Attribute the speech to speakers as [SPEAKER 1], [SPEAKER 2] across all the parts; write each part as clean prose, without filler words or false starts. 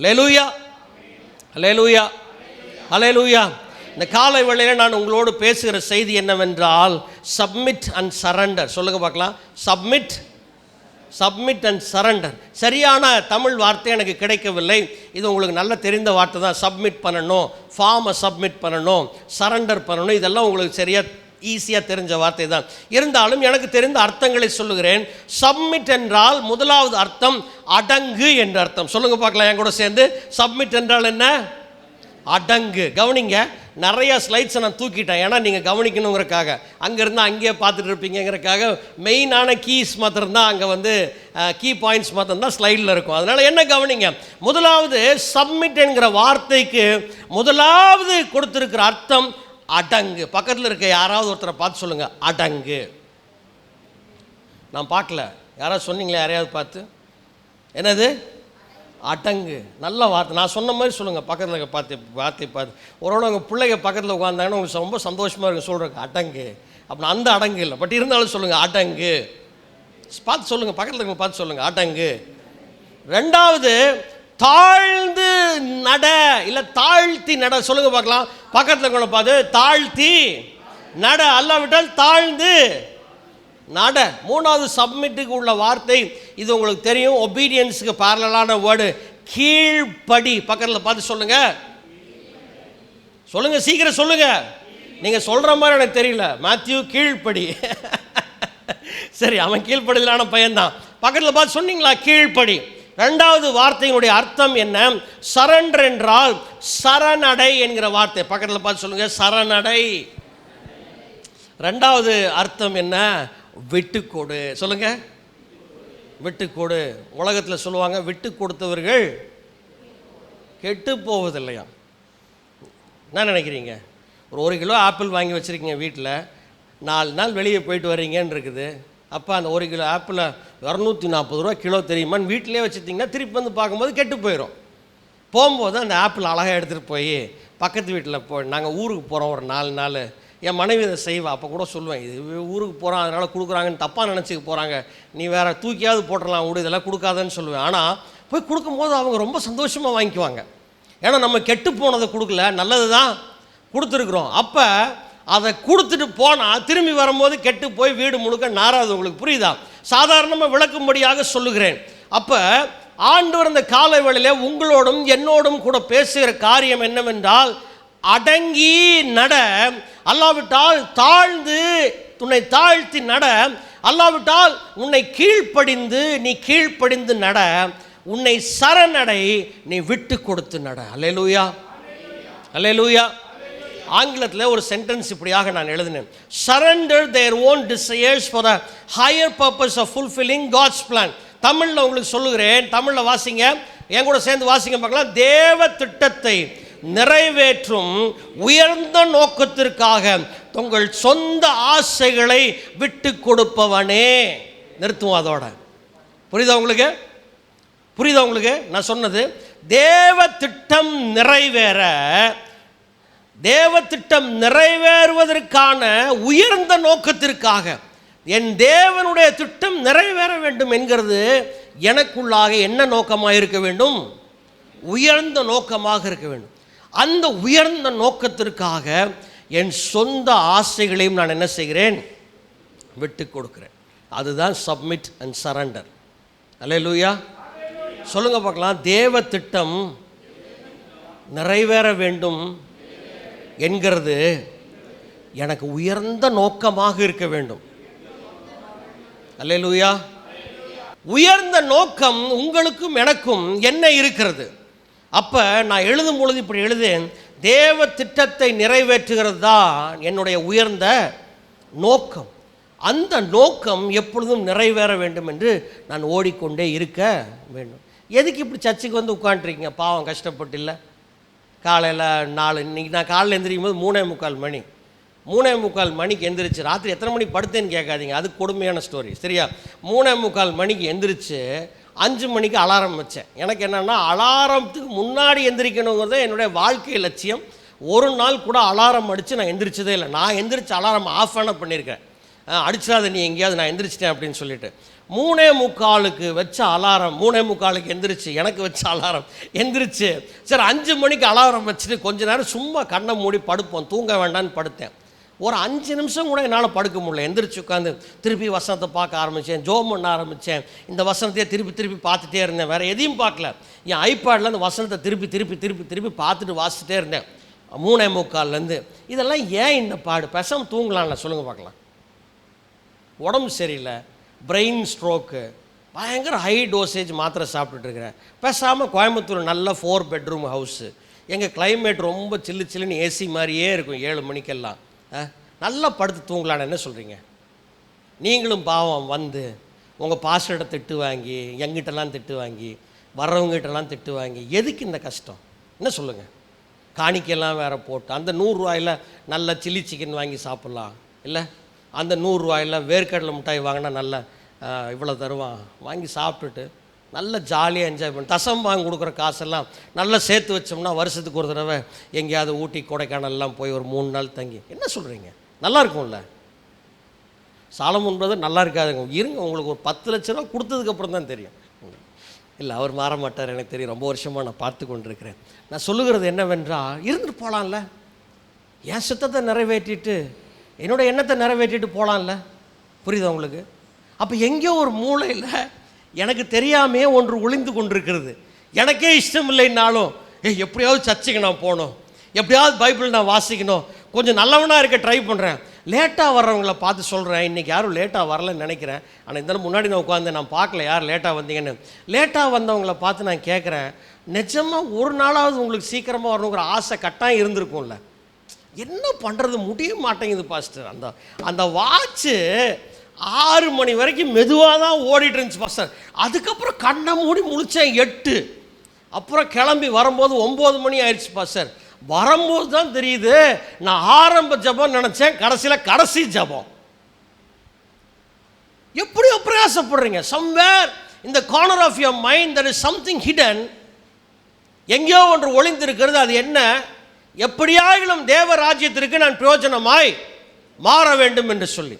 [SPEAKER 1] அல்லேலூயா, அல்லேலூயா, அல்லேலூயா. இந்த காலை வேளையில் நான் உங்களோடு பேசுகிற செய்தி என்னவென்றால் சப்மிட் அண்ட் சரண்டர். சொல்லுங்க பார்க்கலாம். Submit and surrender. சரியான தமிழ் வார்த்தை எனக்கு கிடைக்கவில்லை. இது உங்களுக்கு நல்ல தெரிந்த வார்த்தை தான். சப்மிட் பண்ணணும், ஃபார்மை சப்மிட் பண்ணணும், சரண்டர் பண்ணணும், இதெல்லாம் உங்களுக்கு சரியாக ஈஸியாக தெரிஞ்ச வார்த்தை தான். இருந்தாலும் எனக்கு தெரிந்த அர்த்தங்களை சொல்லுகிறேன். சப்மிட் என்றால் முதலாவது அர்த்தம் அடங்கு என்ற அர்த்தம். சொல்லுங்க பார்க்கலாம் என் கூட சேர்ந்து. சப்மிட் என்றால் என்ன? அடங்கு. கவனிங்க, நிறைய ஸ்லைட்ஸை நான் தூக்கிட்டேன், ஏன்னா நீங்கள் கவனிக்கணுங்கிறக்காக. அங்கேருந்து அங்கேயே பார்த்துட்டு இருப்பீங்கிறக்காக மெயினான கீஸ் மாத்திரம்தான் அங்கே கீ பாயிண்ட்ஸ் மாத்திரம்தான் ஸ்லைடில் இருக்கும். அதனால் என்ன கவனிங்க, முதலாவது சப்மிட் என்கிற வார்த்தைக்கு முதலாவது கொடுத்துருக்கிற அர்த்தம் அடங்கு. பக்கத்தில் இருக்க யாராவது ஒருத்தரை பார்த்து சொல்லுங்கள், அடங்கு. நான் பார்க்கல, யாராவது சொன்னீங்களே? யாரையாவது பார்த்து என்னது? அடங்கு. நல்ல வார்த்தை. நான் சொன்ன மாதிரி சொல்லுங்கள். பக்கத்தில் இருக்க வார்த்தை பார்த்து ஒருவேளை உங்கள் பிள்ளைங்க பக்கத்தில் உட்காந்தாங்கன்னா உங்களுக்கு ரொம்ப சந்தோஷமாக இருக்கும் சொல்கிறக்கு அடங்கு. அப்படின்னா அந்த அடங்கு இல்லை, பட் இருந்தாலும் சொல்லுங்கள் அடங்கு. பார்த்து சொல்லுங்கள், பக்கத்தில் இருக்க பார்த்து சொல்லுங்கள் அடங்கு. ரெண்டாவது தாழ்ந்து நட, இல்லை தாழ்த்தி நட. சொல்லுங்க பார்க்கலாம். பக்கத்தில் கொண்டு பார்த்து தாழ்த்தி நட, அல்லாவிட்டால் தாழ்ந்து நட. மூணாவது சப்மிட்டுக்கு உள்ள வார்த்தை இது உங்களுக்கு தெரியும், ஒபீடியன்ஸுக்கு பேரலான வேர்டு கீழ்ப்படி. பக்கத்தில் பார்த்து சொல்லுங்க, சொல்லுங்க, சீக்கிரம் சொல்லுங்க. நீங்க சொல்ற மாதிரி எனக்கு தெரியல. மேத்யூ கீழ்ப்படி. சரி, அவன் கீழ்ப்படியிலான பையன்தான். பக்கத்தில் பார்த்து சொன்னீங்களா? கீழ்ப்படி. ரெண்டாவது வார்த்தையினுடைய அர்த்தம் என்ன? சரண்டர் என்றால் சரணடை என்கிற வார்த்தை. பக்கத்தில் பார்த்து சொல்லுங்க, சரணடை. ரெண்டாவது அர்த்தம் என்ன? விட்டுக்கொடு. சொல்லுங்க, விட்டுக்கொடு. உலகத்தில் சொல்லுவாங்க, விட்டு கொடுத்தவர்கள் கெட்டு போவதில்லையா. என்ன நினைக்கிறீங்க? ஒரு கிலோ ஆப்பிள் வாங்கி வச்சுருக்கீங்க வீட்டில், 4 நாள் வெளியே போயிட்டு வர்றீங்கன்னு இருக்குது. அப்போ அந்த 1 கிலோ ஆப்பிள் 240 ரூபா கிலோ தெரியுமான்னு வீட்டிலே வச்சுட்டிங்கன்னா திருப்பி வந்து பார்க்கும்போது கெட்டு போயிடும். போகும்போது அந்த ஆப்பிள் அழகாக எடுத்துகிட்டு போய் பக்கத்து வீட்டில் நாங்கள் ஊருக்கு போகிறோம் ஒரு 4 நாள், என் மனைவி இதை செய்வா. அப்போ கூட சொல்லுவேன், இது ஊருக்கு போகிறோம் அதனால் கொடுக்குறாங்கன்னு தப்பாக நினச்சிக்க போகிறாங்க, நீ வேறு தூக்கியாவது போட்டுடலாம் விடு, இதெல்லாம் கொடுக்காதன்னு சொல்லுவேன். ஆனால் போய் கொடுக்கும்போது அவங்க ரொம்ப சந்தோஷமாக வாங்கிக்குவாங்க. ஏன்னா நம்ம கெட்டு போனதை கொடுக்கல, நல்லது தான் கொடுத்துருக்குறோம். அப்போ அதை கொடுத்துட்டு போனால் திரும்பி வரும்போது கெட்டு போய் வீடு முழுக்க நாராது. உங்களுக்கு புரியுதா? சாதாரணமாக விளக்கும்படியாக சொல்லுகிறேன். அப்போ ஆண்டவர் இந்த காலை வேளையிலே உங்களோடும் என்னோடும் கூட பேசுகிற காரியம் என்னவென்றால் அடங்கி நட, அல்லாவிட்டால் தாழ்ந்து உன்னை தாழ்த்தி நட, அல்லாவிட்டால் உன்னை கீழ்ப்படிந்து நீ கீழ்ப்படிந்து நட, உன்னை சரணடை நீ விட்டு கொடுத்து நட. அல்லேலூயா, அல்லேலூயா. ஆங்கிலத்தில் ஒரு சென்டென்ஸ் இப்படியாக நான் எழுதினேன், surrender their own desires for the higher purpose of fulfilling God's plan. தமிழில் உங்களுக்கு சொல்லுகிறேன், தமிழில் வாசிங்க, என் கூட சேர்ந்து வாசிங்க பார்க்கலாம். தேவ திட்டத்தை நிறைவேற்றும் உயர்ந்த நோக்கத்திற்காக உங்கள் சொந்த ஆசைகளை விட்டு கொடுப்பவனே. நிறுத்துவோம் அதோட. புரியுதா உங்களுக்கு? புரியுதா உங்களுக்கு நான் சொன்னது? தேவ திட்டம் நிறைவேற, தேவ திட்டம் நிறைவேறுவதற்கான உயர்ந்த நோக்கத்திற்காக என் தேவனுடைய திட்டம் நிறைவேற வேண்டும் என்கிறது எனக்குள்ளாக என்ன நோக்கமாக இருக்க வேண்டும்? உயர்ந்த நோக்கமாக இருக்க வேண்டும். அந்த உயர்ந்த நோக்கத்திற்காக என் சொந்த ஆசைகளையும் நான் என்ன செய்கிறேன்? விட்டு கொடுக்கிறேன். அதுதான் சப்மிட் அண்ட் சரண்டர். அல்லேலூயா. சொல்லுங்க பார்க்கலாம். தேவ திட்டம் நிறைவேற வேண்டும் என்கிறது எனக்கு உயர்ந்த நோக்கமாக இருக்க வேண்டும். அல்லேலூயா. உயர்ந்த நோக்கம் உங்களுக்கும் எனக்கும் என்ன இருக்கிறது? அப்போ நான் எழுதும் பொழுது இப்படி எழுதேன், தேவ திட்டத்தை நிறைவேற்றுகிறது தான் என்னுடைய உயர்ந்த நோக்கம். அந்த நோக்கம் எப்பொழுதும் நிறைவேற வேண்டும் என்று நான் ஓடிக்கொண்டே இருக்க வேண்டும். எதுக்கு இப்படி சர்ச்சுக்கு வந்து உட்காந்துருக்கீங்க? பாவம் கஷ்டப்பட்டு இல்லை? காலையில் இன்றைக்கி நான் காலையில் எந்திரிக்கும் போது 3:45 மணி. 3:45 மணிக்கு எந்திரிச்சு, ராத்திரி எத்தனை மணிக்கு படுத்தேன்னு கேட்காதீங்க, அது கொடுமையான ஸ்டோரி, சரியா? 3:45 மணிக்கு எந்திரிச்சு 5 மணிக்கு அலாரம் வச்சேன். எனக்கு என்னென்னா, அலாரத்துக்கு முன்னாடி எந்திரிக்கணுங்கிறது என்னுடைய வாழ்க்கை லட்சியம். ஒரு நாள் கூட அலாரம் அடித்து நான் எந்திரிச்சதே இல்லை. நான் எந்திரிச்சு அலாரம் ஆஃப் பண்ணியிருக்கேன். அடிச்சிடாத நீ எங்கேயாவது, நான் எந்திரிச்சிட்டேன் அப்படின்னு சொல்லிட்டு 3:45 வச்ச அலாரம், 3:45 எந்திரிச்சு, எனக்கு வச்ச அலாரம் எந்திரிச்சு, சரி 5 மணிக்கு அலாரம் வச்சுட்டு கொஞ்ச நேரம் சும்மா கண்ணை மூடி படுப்போம், தூங்க வேண்டான்னு படுத்தேன். ஒரு 5 நிமிஷம் கூட என்னால் படுக்க முடியல. எந்திரிச்சு உட்காந்து திருப்பி வசனத்தை பார்க்க ஆரம்பித்தேன், ஜோம் பண்ண ஆரம்பித்தேன். இந்த வசனத்தையே திருப்பி திருப்பி பார்த்துட்டே இருந்தேன், வேறு எதையும் பார்க்கல. என் ஐபேடில் அந்த வசனத்தை திருப்பி திருப்பி திருப்பி திருப்பி பார்த்துட்டு வாசிச்சுட்டே இருந்தேன் 3:45. இதெல்லாம் ஏன் இந்த பாடு? பேசாமல் தூங்கலாம்ல, சொல்லுங்கள் பார்க்கலாம். உடம்பு சரியில்லை, பிரெயின் ஸ்ட்ரோக்கு, பயங்கர ஹை டோசேஜ் மாத்திரை சாப்பிட்டுட்ருக்கிறேன். பேசாமல் கோயம்புத்தூர் நல்ல 4 பெட்ரூம் ஹவுஸு, எங்கள் கிளைமேட் ரொம்ப சில்லு சில்லுன்னு ஏசி மாதிரியே இருக்கும் 7 மணிக்கெல்லாம். நல்லா படுத்து தூங்கலான்னு என்ன சொல்கிறீங்க? நீங்களும் பாவம் வந்து உங்கள் பாஸ்டர்கிட்ட திட்டு வாங்கி, எங்கிட்டலாம் திட்டு வாங்கி, வர்றவங்ககிட்டலாம் திட்டு வாங்கி, எதுக்கு இந்த கஷ்டம்? என்ன சொல்லுங்கள்? காணிக்கெல்லாம் வேறு போட்டு அந்த 100 ரூபாயில் நல்ல சில்லி சிக்கன் வாங்கி சாப்பிட்லாம் இல்லை? அந்த 100 ரூபாயில் வேர்க்கடலை மிட்டாய் வாங்கினா நல்லா இவ்வளோ தருவான், வாங்கி சாப்பிட்டுட்டு நல்ல ஜாலியாக என்ஜாய் பண்ணி தசம்பாங்க கொடுக்குற காசெல்லாம் நல்லா சேர்த்து வச்சோம்னா வருஷத்துக்கு ஒரு தடவை எங்கேயாவது ஊட்டி கொடைக்கானல்லாம் போய் ஒரு 3 நாள் தங்கி, என்ன சொல்கிறீங்க? நல்லா இருக்கும்ல? சாலமோன் பிரதர் நல்லா இருக்காதுங்க, இருங்க உங்களுக்கு ஒரு 10 லட்ச ரூபா கொடுத்ததுக்கப்புறம் தான் தெரியும். இல்லை, அவர் மாற மாட்டார், எனக்கு தெரியும், ரொம்ப வருஷமாக நான் பார்த்து கொண்டிருக்கிறேன். நான் சொல்லுகிறது என்னவென்றால், இருந்துட்டு போகலாம்ல, என் சித்தத்தை நிறைவேற்றிட்டு என்னோடய எண்ணத்தை நிறைவேற்றிட்டு போகலாம்ல. புரியுதா உங்களுக்கு? அப்போ எங்கேயோ ஒரு மூளையில் எனக்கு தெரியாமையே ஒன்று ஒளிந்து கொண்டிருக்கிறது. எனக்கே இஷ்டம் இல்லைன்னாலும் எப்படியாவது சர்ச்சுக்கு நான் போகணும், எப்படியாவது பைபிள் நான் வாசிக்கணும், கொஞ்சம் நல்லவனாக இருக்க ட்ரை பண்ணுறேன். லேட்டாக வர்றவங்கள பார்த்து சொல்கிறேன், இன்றைக்கி யாரும் லேட்டாக வரலன்னு நினைக்கிறேன், ஆனால் இந்த முன்னாடி நான் உட்காந்து நான் பார்க்கல யார் லேட்டாக வந்தீங்கன்னு. லேட்டாக வந்தவங்கள பார்த்து நான் கேட்குறேன், நிஜமாக ஒரு நாளாவது உங்களுக்கு சீக்கிரமாக வரணுங்கிற ஆசை கட்டாயம் இருந்திருக்கும்ல? என்ன பண்ணுறது, முடிய மாட்டேங்குது பாஸ்டர். அந்த வாட்சு 6 மணி வரைக்கும் மெதுவாக தான் ஓடிட்டு இருந்துச்சு பாஸ்டர். அதுக்கப்புறம் கண்ணை மூடி முழிச்சேன் 8, அப்புறம் கிளம்பி வரும்போது 9 மணி ஆயிடுச்சு பாஸ்டர். வரும்போது தான் தெரியுது நான் ஆரம்ப ஜபம் நினச்சேன், கடைசியில் கடைசி ஜபம். எப்படியோ பிரயாசப்படுறீங்க. Somewhere in the corner of your mind there is something hidden. எங்கேயோ ஒன்று ஒளிந்திருக்கிறது. அது என்ன? எப்படியாகிலும் தேவ ராஜ்யத்திற்கு நான் பிரயோஜனமாய் மாற வேண்டும் என்று சொல்லி.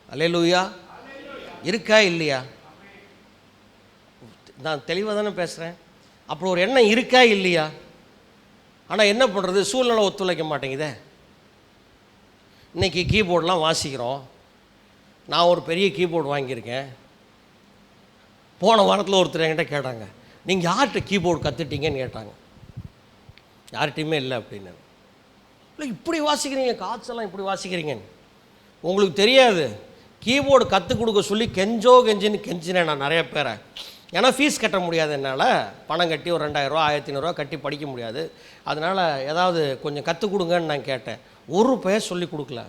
[SPEAKER 1] அல்லேலூயா. இருக்கா இல்லையா? நான் தெளிவாக தானே பேசுகிறேன். அப்படி ஒரு எண்ணம் இருக்கா இல்லையா? ஆனால் என்ன பண்ணுறது, சூழ்நிலை ஒத்துழைக்க மாட்டேங்குதே. இன்றைக்கி கீபோர்டெலாம் வாசிக்கிறோம். நான் ஒரு பெரிய கீபோர்டு வாங்கியிருக்கேன். போன வாரத்தில் ஒருத்தர் என்கிட்ட கேட்டாங்க, நீங்கள் யார்கிட்ட கீபோர்டு கற்றுட்டீங்கன்னு கேட்டாங்க. யார்கிட்டையுமே இல்லை அப்படின்னு. இல்லை, இப்படி வாசிக்கிறீங்க, காட்செல்லாம் இப்படி வாசிக்கிறீங்கன்னு உங்களுக்கு தெரியாது. கீபோர்டு கற்றுக் கொடுக்க சொல்லி கெஞ்சின்னு கெஞ்சினேன் நான் நிறைய பேரை. ஏன்னா ஃபீஸ் கட்ட முடியாது, என்னால் பணம் கட்டி ஒரு 2000 ரூபா 1500 ரூபா கட்டி படிக்க முடியாது. அதனால் ஏதாவது கொஞ்சம் கற்றுக் கொடுங்கன்னு நான் கேட்டேன். ஒரு பேர் சொல்லி கொடுக்கல.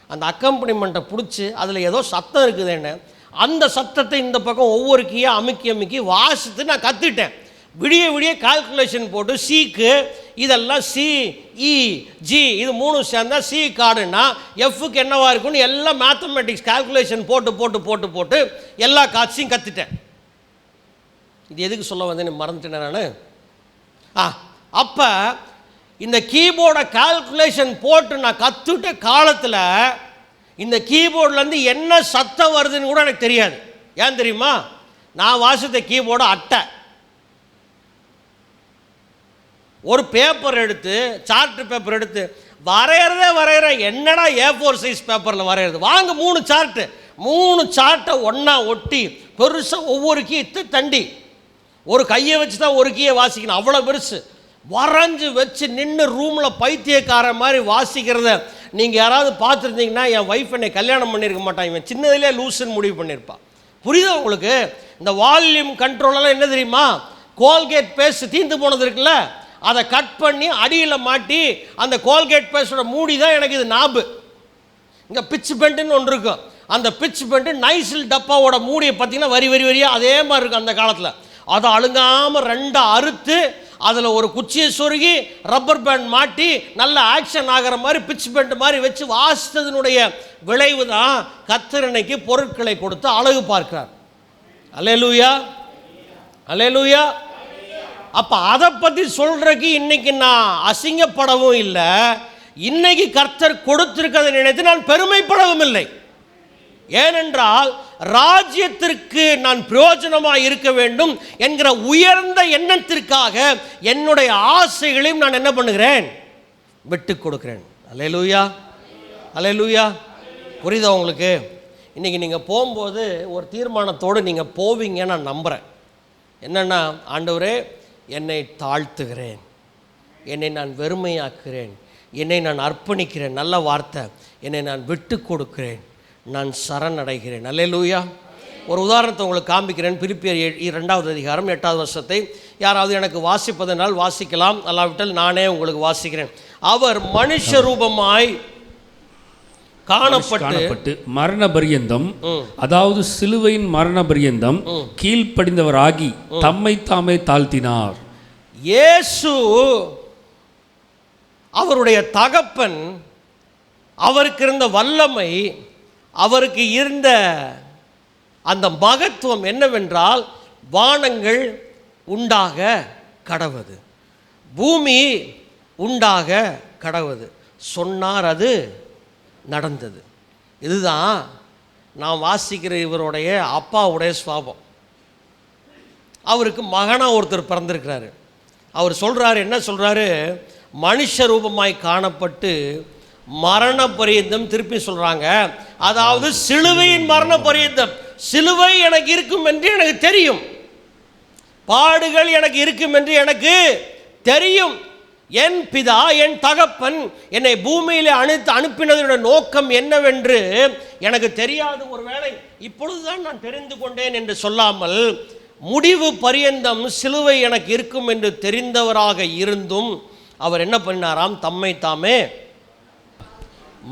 [SPEAKER 1] அந்த அக்கம்பனிமெண்ட்டை பிடிச்சி அதில் ஏதோ சத்தம் இருக்குதுன்னு அந்த சத்தத்தை இந்த பக்கம் ஒவ்வொரு கீயாக அமுக்கி வாசித்து நான் கற்றுட்டேன். விடிய கால்குலேஷன் போட்டு சிக்கு இதெல்லாம் சி இ ஜி இது 3 சேர்ந்தா சி கார்டுன்னா எஃப்க்கு என்னவாக இருக்குன்னு எல்லாம் மேத்தமெட்டிக்ஸ் கால்குலேஷன் போட்டு எல்லா காட்சியும் கற்றுட்டேன். இது எதுக்கு சொல்ல வந்தேன்னு மறந்துட்டேன் நான். அப்போ இந்த கீபோர்டை கால்குலேஷன் போட்டு நான் கற்றுட்ட காலத்தில் இந்த கீபோர்ட்லேருந்து என்ன சத்தம் வருதுன்னு கூட எனக்கு தெரியாது. ஏன் தெரியுமா? நான் வாசித்த கீபோர்டு அட்டை. ஒரு பேப்பர் எடுத்து, சார்ட் பேப்பர் எடுத்து வரைகிற என்னடா A4 சைஸ் பேப்பரில் வரைகிறது, வாங்க 3 சார்ட்டை ஒன்றா ஒட்டி பெருசாக ஒவ்வொரு கீ தண்டி ஒரு கையை வச்சு தான் ஒரு கீயை வாசிக்கணும், அவ்வளோ பெருசு வரைஞ்சி வச்சு நின்று ரூமில் பைத்தியக்கார மாதிரி வாசிக்கிறத நீங்கள் யாராவது பார்த்துருந்தீங்கன்னா என் ஒய்ஃப் என்னை கல்யாணம் பண்ணியிருக்க மாட்டான், இவன் சின்னதிலே லூசுன்னு முடிவு பண்ணியிருப்பான். புரியுதா உங்களுக்கு? இந்த வால்யூம் கண்ட்ரோலெல்லாம் என்ன தெரியுமா? கோல்கேட் பேஸ்ட் தீர்ந்து போனது இருக்குல்ல, அதை கட் பண்ணி அடியில் மாட்டி அந்த கோல்கேட் பேஸ்டோட மூடி தான் எனக்கு இது நாபு. இங்கே பிச் பெண்டுன்னு ஒன்று இருக்கும். அந்த பிச் பெண்டு நைசில் டப்பாவோட மூடியை பார்த்தீங்கன்னா வரியாக அதே மாதிரி இருக்கும் அந்த காலத்தில். அதை அழுங்காமல் 2 அறுத்து அதில் ஒரு குச்சியை சொருகி ரப்பர் பேண்ட் மாட்டி நல்ல ஆக்ஷன் ஆகிற மாதிரி பிச் பெண்ட் மாதிரி வச்சு வாசித்ததனுடைய விளைவு தான் கர்த்தர் இன்னைக்கு பொருட்களை கொடுத்து அழகு பார்க்கிறார். அல்லேலூயா, அல்லேலூயா. அப்போ அதை பற்றி சொல்கிறதுக்கு இன்னைக்கு நான் அசிங்கப்படவும் இல்லை, இன்னைக்கு கர்த்தர் கொடுத்திருக்கிறதை நினைத்து நான் பெருமைப்படவும் இல்லை. ஏனென்றால் ராஜ்யத்திற்கு நான் பிரயோஜனமாக இருக்க வேண்டும் என்கிற உயர்ந்த எண்ணத்திற்காக என்னுடைய ஆசைகளையும் நான் என்ன பண்ணுகிறேன், விட்டு கொடுக்கிறேன். அல்லேலூயா, அல்லேலூயா. புரியுதா உங்களுக்கு? இன்றைக்கி நீங்கள் போகும்போது ஒரு தீர்மானத்தோடு நீங்கள் போவீங்க நான் நம்புகிறேன். என்னென்னா, ஆண்டவரே என்னை தாழ்த்துகிறேன், என்னை நான் வெறுமையாக்குகிறேன், என்னை நான் அர்ப்பணிக்கிறேன், நல்ல வார்த்தை, என்னை நான் விட்டு கொடுக்கிறேன், நான் சரணடைகிறேன். அல்லேலூயா. ஒரு உதாரணத்தை உங்களுக்கு காண்பிக்கிறேன். பிலிப்பியர் 2வது அதிகாரம் 8வது வசனத்தை யாராவது எனக்கு வாசிப்பதனால் வாசிக்கலாம், அல்லாவிட்டால் நானே உங்களுக்கு வாசிக்கிறேன். அவர் மனுஷ ரூபமாய் காணப்பட்டு
[SPEAKER 2] மரண பரியந்தம், அதாவது சிலுவையின் மரண பரியந்தம் கீழ்ப்படிந்தவராகி தம்மை தாமே தாழ்த்தினார்.
[SPEAKER 1] இயேசு அவருடைய தகப்பன், அவருக்கு இருந்த வல்லமை, அவருக்கு இருந்த அந்த மகத்துவம் என்னவென்றால், வானங்கள் உண்டாக கடவது, பூமி உண்டாக கடவது சொன்னார், அது நடந்தது. இதுதான் நான் வாசிக்கிற இவருடைய அப்பாவுடைய சுவாபம். அவருக்கு மகனாக ஒருத்தர் பிறந்திருக்கிறாரு. அவர் சொல்கிறாரு, என்ன சொல்கிறாரு, மனுஷ ரூபமாய் காணப்பட்டு மரண பரியந்தம், திருப்பி சொல்கிறாங்க, அதாவது சிலுவையின் மரண பரியந்தம். சிலுவை எனக்கு இருக்கும் என்று எனக்கு தெரியும், பாடுகள் எனக்கு இருக்கும் என்று எனக்கு தெரியும். என் பிதா, என் தகப்பன் என்னை பூமியில் அனுப்பினதோட நோக்கம் என்னவென்று எனக்கு தெரியாது. ஒருவேளை இப்பொழுதுதான் நான் தெரிந்து கொண்டேன் என்று சொல்லாமல், முடிவு பரியந்தம் சிலுவை எனக்கு இருக்கும் என்று தெரிந்தவராக இருந்தும் அவர் என்ன பண்ணாராம், தம்மை தாமே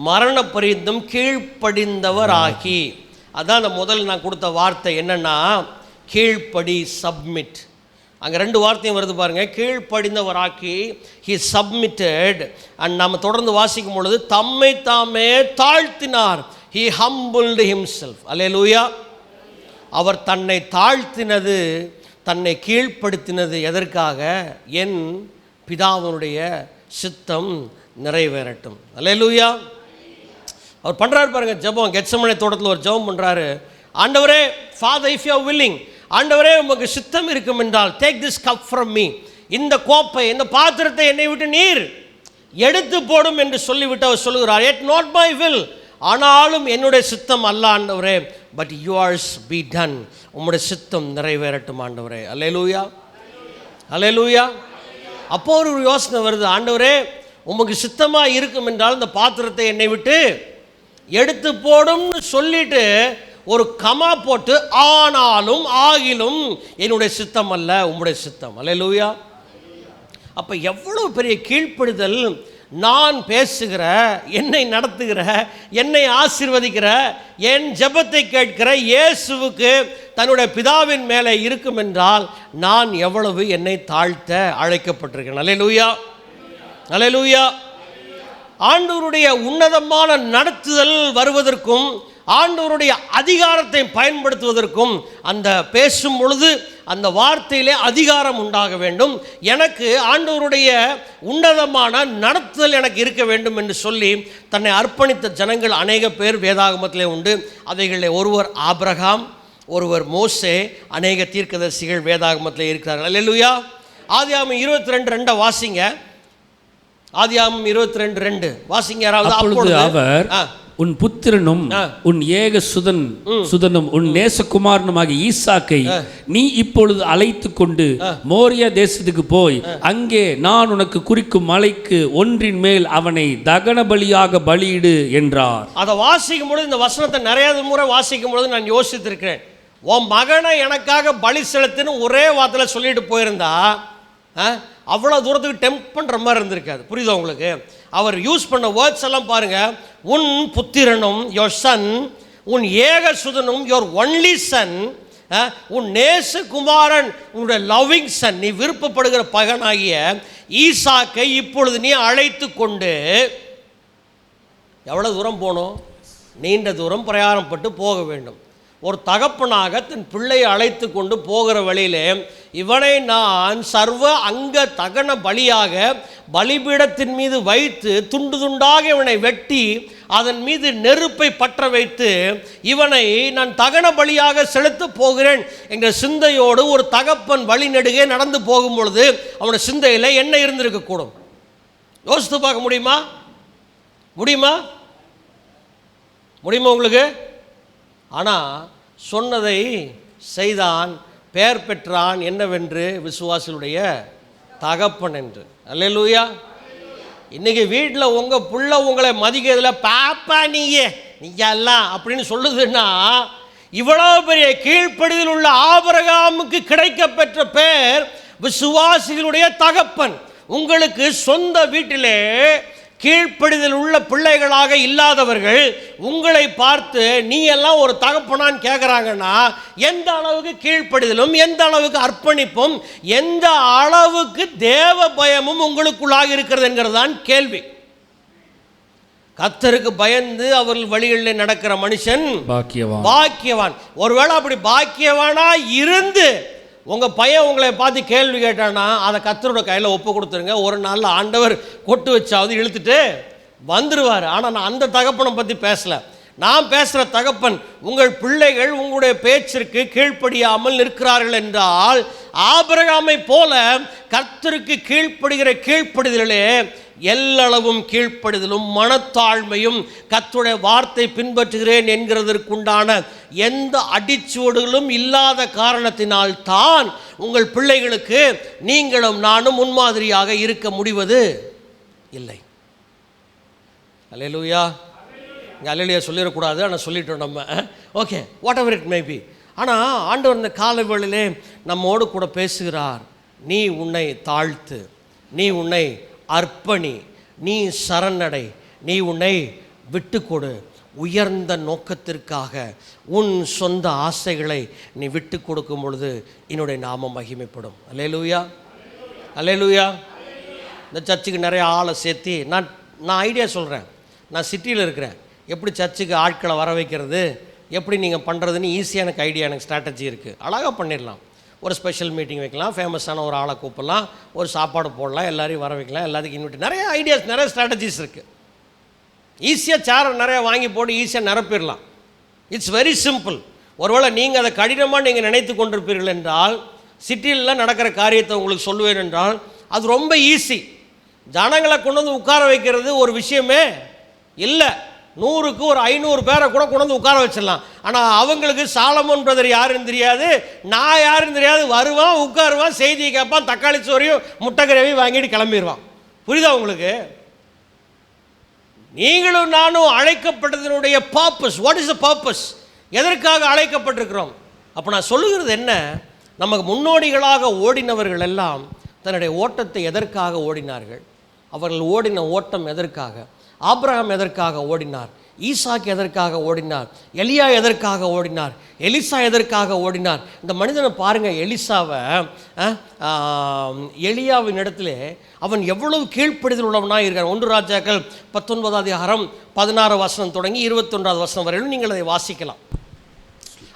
[SPEAKER 1] மரண பரியந்தம் கீழ்ப்படிந்தவராகி. அதான் அந்த முதல் நான் கொடுத்த வார்த்தை என்னன்னா, கீழ்ப்படி, சப்மிட். அங்கே 2 வார்த்தையும் வருது பாருங்க, கீழ்ப்படிந்தவராக்கி, ஹி சப்மிட்டட். அண்ட் நாம் தொடர்ந்து வாசிக்கும் பொழுது தம்மை தாமே தாழ்த்தினார், ஹி ஹம்பிள்டு ஹிம்செல்ஃப். அல்லேலூயா. அவர் தன்னை தாழ்த்தினது, தன்னை கீழ்ப்படுத்தினது எதற்காக, என் பிதாவினுடைய சித்தம் நிறைவேறட்டும். அல்லேலூயா. அவர் பண்ணுறாரு பாருங்க ஜெபம். கெத்செமனே தோட்டத்தில் ஒரு ஜெபம் பண்ணுறாரு. ஆண்டவரே, father, if you are willing, ஆண்டவரே உமக்கு சித்தம் இருக்கும் என்றால், take this cup from me, இந்த கோப்பை, இந்த பாத்திரத்தை என்னை விட்டு நீர் எடுத்து போடும் என்று சொல்லிவிட்டு அவர் சொல்லுகிறார், எட் நாட் மை வில், ஆனாலும் என்னுடைய சித்தம் அல்ல ஆண்டவரே, பட் யுவர்ஸ் பி டன், உம்முடைய சித்தம் நிறைவேறட்டும் ஆண்டவரே. அல்லேலூயா, அல்லேலூயா. அப்போ ஒரு யோசனை வருது, ஆண்டவரே உமக்கு சித்தமாக இருக்கும் என்றால் இந்த பாத்திரத்தை என்னை விட்டு எடுத்து போடும்னு சொல்லிட்டு ஒரு கமா போட்டு, ஆனாலும் ஆகிலும் என்னுடைய சித்தம் அல்ல உம்முடைய சித்தம். அல்லேலூயா. அப்போ எவ்வளோ பெரிய கீழ்ப்படுதல். நான் பேசுகிற, என்னை நடத்துகிற, என்னை ஆசீர்வதிக்கிற, என் ஜெபத்தை கேட்கிற இயேசுவுக்கு தன்னுடைய பிதாவின் மேலே இருக்கும் என்றால் நான் எவ்வளவு என்னை தாழ்த்த அழைக்கப்பட்டிருக்கேன். அல்லேலூயா, அல்லேலூயா. ஆண்டவருடைய உன்னதமான நடத்துதல் வருவதற்கும், ஆண்டவருடைய அதிகாரத்தை பயன்படுத்துவதற்கும், அந்த பேசும் பொழுது அந்த வார்த்தையிலே அதிகாரம் உண்டாக வேண்டும். எனக்கு ஆண்டவருடைய உன்னதமான நடத்துதல் எனக்கு இருக்க வேண்டும் என்று சொல்லி தன்னை அர்ப்பணித்த ஜனங்கள் அநேக பேர் வேதாகமத்திலே உண்டு. அவைகளில் ஒருவர் ஆபிரகாம், ஒருவர் மோசே, அநேக தீர்க்கதரிசிகள் வேதாகமத்திலே இருக்கிறார்கள். அல்லேலூயா. ஆதியாகமம் 22:2 வாசிங்க. ஆதியாகமம் 22:2 வாசிங்க யாராவது.
[SPEAKER 2] அப்பொழுது அவர், உன் புத்திரனும் உன் ஏக சுதனும் உன் நேசகுமாரனுமாகிய ஈசாக்கை நீ இப்பொழுது அழைத்து கொண்டு மோரியா தேசத்துக்கு போய் அங்கே நான் உனக்கு குறிக்கும் மலைக்கு ஒன்றின் மேல் அவனை தகன பலியாக பலியிடு என்றார். அதை வாசிக்கும் பொழுது, இந்த வசனத்தை நிறைய முறை வாசிக்கும் பொழுது நான் யோசித்திருக்கிறேன், உன் மகனை எனக்காக பலி செலுத்துன்னு ஒரே வார்த்தையில் சொல்லிட்டு போயிருந்தா அவ்வளோ தூரத்துக்கு டெம்ப் பண்ணுற மாதிரி இருந்திருக்காது. புரியுதா உங்களுக்கு? அவர் யூஸ் பண்ண வேர்ட்ஸ் எல்லாம் பாருங்க. உன் புத்திரனும், யோர் சன், உன் ஏக சுதனும், யோர் ஒன்லி சன், உன் நேசகுமாரன், உன்னுடைய லவ்விங் சன், நீ விருப்பப்படுகிற பகனாகிய ஈசாக்கை இப்பொழுது நீ அழைத்து கொண்டு, எவ்வளோ தூரம் போகணும்? நீண்ட தூரம் பிரயாணம் பட்டு போக வேண்டும். ஒரு தகப்பனாக தன் பிள்ளையை அழைத்து கொண்டு போகிற வழியிலே, இவனை நான் சர்வ அங்க தகன பலியாக பலிபீடத்தின் மீது வைத்து துண்டு துண்டாக இவனை வெட்டி
[SPEAKER 1] அதன் மீது நெருப்பை பற்ற வைத்து இவனை நான் தகன பலியாக செலுத்த போகிறேன் என்ற சிந்தையோடு ஒரு தகப்பன் வழி நெடுகே நடந்து போகும் பொழுது அவனுடைய சிந்தையில் என்ன இருந்திருக்கக்கூடும்? யோசித்து பார்க்க முடியுமா? முடியுமா உங்களுக்கு? ஆனால் சொன்னதை செய்தான், பெயர் பெற்றான் என்னவென்று, விசுவாசிகளுடைய தகப்பன் என்று. அல்லேலூயா. இன்னைக்கு வீட்டில் உங்கள் புள்ள உங்களை மதிக்கிறதுல பாப்பா நீங்க எல்லாம் அப்படின்னு சொல்லுதுன்னா, இவ்வளோ பெரிய கீழ்ப்படிதல் உள்ள ஆபிரகாமுக்கு கிடைக்க பெற்ற பேர் விசுவாசிகளுடைய தகப்பன். உங்களுக்கு சொந்த வீட்டிலே கீழ்ப்படிதல் உள்ள பிள்ளைகளாக இல்லாதவர்கள் உங்களை பார்த்து நீ எல்லாம் ஒரு தகப்பனான்னு கேட்குறாங்கன்னா, எந்த அளவுக்கு கீழ்ப்படிதலும், எந்த அளவுக்கு அர்ப்பணிப்பும், எந்த அளவுக்கு தேவ பயமும் உங்களுக்குள்ளாக இருக்கிறது என்கிறதான் கேள்வி. கர்த்தருக்கு பயந்து அவர்கள் வழிகளில் நடக்கிற மனுஷன் பாக்கியவான். ஒருவேளை அப்படி பாக்கியவானா இருந்து உங்கள் பையன் உங்களை பார்த்து கேள்வி கேட்டானா, அதை கர்த்தரோட கையில் ஒப்பு கொடுத்துருங்க. ஒரு நாளில் ஆண்டவர் கொட்டு வச்சாவது இழுத்துட்டு வந்துடுவார். ஆனால் நான் அந்த தகப்பனை பற்றி பேசலை. நான் பேசுகிற தகப்பன், உங்கள் பிள்ளைகள் உங்களுடைய பேச்சிற்கு கீழ்ப்படியாமல் நிற்கிறார்கள் என்றால், ஆபிரகாமை போல கர்த்தருக்கு கீழ்ப்படுகிற கீழ்ப்படிதலே எல்லளவும் கீழ்ப்படிதலும் மனத்தாழ்மையும் கர்த்தருடைய வார்த்தை பின்பற்றுகிறேன் என்கிறதற்குண்டான எந்த அடிச்சுவடுகளும் இல்லாத காரணத்தினால் தான் உங்கள் பிள்ளைகளுக்கு நீங்களும் நானும் முன்மாதிரியாக இருக்க முடிவது இல்லை. அல்லேலூயா. இங்கே அல்லேலூயா சொல்லிடக்கூடாது, ஆனால் சொல்லிட்டோம் நம்ம. Okay, what ever it may be. ஆனால் ஆண்டவர் இந்த கால வேளையிலே நம்மோடு கூட பேசுகிறார். நீ உன்னை தாழ்த்து, நீ உன்னை அர்ப்பணி, நீ சரணடை, நீ உன்னை விட்டு கொடு. உயர்ந்த நோக்கத்திற்காக உன் சொந்த ஆசைகளை நீ விட்டு கொடுக்கும் பொழுது என்னுடைய நாமம் மகிமைப்படும். அல்லேலூயா, அல்லேலூயா. இந்த சர்ச்சுக்கு நிறைய ஆளை சேர்த்து நான் ஐடியா சொல்கிறேன். நான் சிட்டியில் இருக்கிறேன். எப்படி சர்ச்சுக்கு ஆட்களை வர வைக்கிறது, எப்படி நீங்கள் பண்ணுறதுன்னு ஈஸியாக எனக்கு ஐடியா, எனக்கு ஸ்ட்ராட்டஜி இருக்குது. அழகாக பண்ணிடலாம். ஒரு ஸ்பெஷல் மீட்டிங் வைக்கலாம், ஃபேமஸான ஒரு ஆளை கூப்பிடலாம், ஒரு சாப்பாடு போடலாம், எல்லாரையும் வர வைக்கலாம், எல்லாத்துக்கும் இன்விட். நிறைய ஐடியாஸ், நிறைய ஸ்ட்ராட்டஜிஸ் இருக்குது. ஈஸியாக சேரை நிறையா வாங்கி போட்டு ஈஸியாக நிரப்பிடலாம். It's very simple. ஒருவேளை நீங்கள் அதை கடினமாக நீங்கள் நினைத்து கொண்டிருப்பீர்கள் என்றால், சிட்டியில் நடக்கிற காரியத்தை உங்களுக்கு சொல்லுவேன் என்றால், அது ரொம்ப ஈஸி. ஜனங்களை கொண்டு வந்து உட்கார வைக்கிறது ஒரு விஷயமே இல்லை. 100க்கு ஒரு 500 பேரை கூட கொண்டு வந்து உட்கார வச்சிடலாம். ஆனால் அவங்களுக்கு சாலமோன் பிரதர் யாருன்னு தெரியாது, நான் யாருன்னு தெரியாது. வருவான், உட்காருவான், செய்தியை கேட்பான், தக்காளி சோறையும் முட்டை கிரேவி வாங்கிட்டு கிளம்பிடுவான். புரியுதா உங்களுக்கு? நீங்களும் நானும் அழைக்கப்பட்டதனுடைய purpose, what is the purpose? எதற்காக அழைக்கப்பட்டிருக்கிறோம்? அப்போ நான் சொல்லுகிறது என்ன, நமக்கு முன்னோடிகளாக ஓடினவர்கள் எல்லாம் தன்னுடைய ஓட்டத்தை எதற்காக ஓடினார்கள்? அவர்கள் ஓடின ஓட்டம் எதற்காக? ஆபிரகாம் எதற்காக ஓடினார்? ஈசாக்கு எதற்காக ஓடினார்? எலியா எதற்காக ஓடினார்? எலிசா எதற்காக ஓடினார்? இந்த மனிதனை பாருங்கள், எலிசாவை, எலியாவின் இடத்துல அவன் எவ்வளவு கீழ்ப்படிதல் உள்ளவனாக இருக்கான். 1 ராஜாக்கள் 19 அதிகாரம் 16 வசனம் தொடங்கி 21 வசனம் வரையிலும் நீங்கள் அதை வாசிக்கலாம்.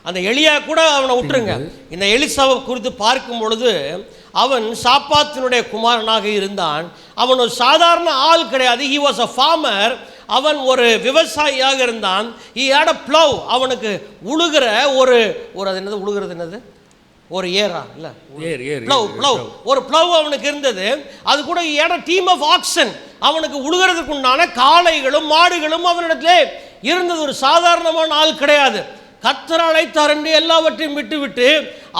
[SPEAKER 1] அந்த எலியா கூட அவனை விட்டுருங்க. இந்த எலிசாவை குறித்து பார்க்கும் பொழுது அவன் சாப்பாத்தினுடைய குமாரனாக இருந்தான். அவன் ஒரு சாதாரண ஆள் கிடையாது. he was a farmer. அவன் ஒரு விவசாயியாக இருந்தான். he had a plow. அவனுக்கு உழுகிற ஒரு அது என்னது, உழுகிறது என்னது, ஒரு ஏரா இல்லை, ப்ளவ், ஒரு ப்ளவ் அவனுக்கு இருந்தது. அது கூட he had a team of oxen. அவனுக்கு உழுகிறதுக்கு உண்டான காளைகளும் மாடுகளும் அவனிடத்திலே இருந்தது. ஒரு சாதாரணமான ஆள் கிடையாது. கர்த்தர் அழைத்தார் என்று எல்லாவற்றையும் விட்டுவிட்டு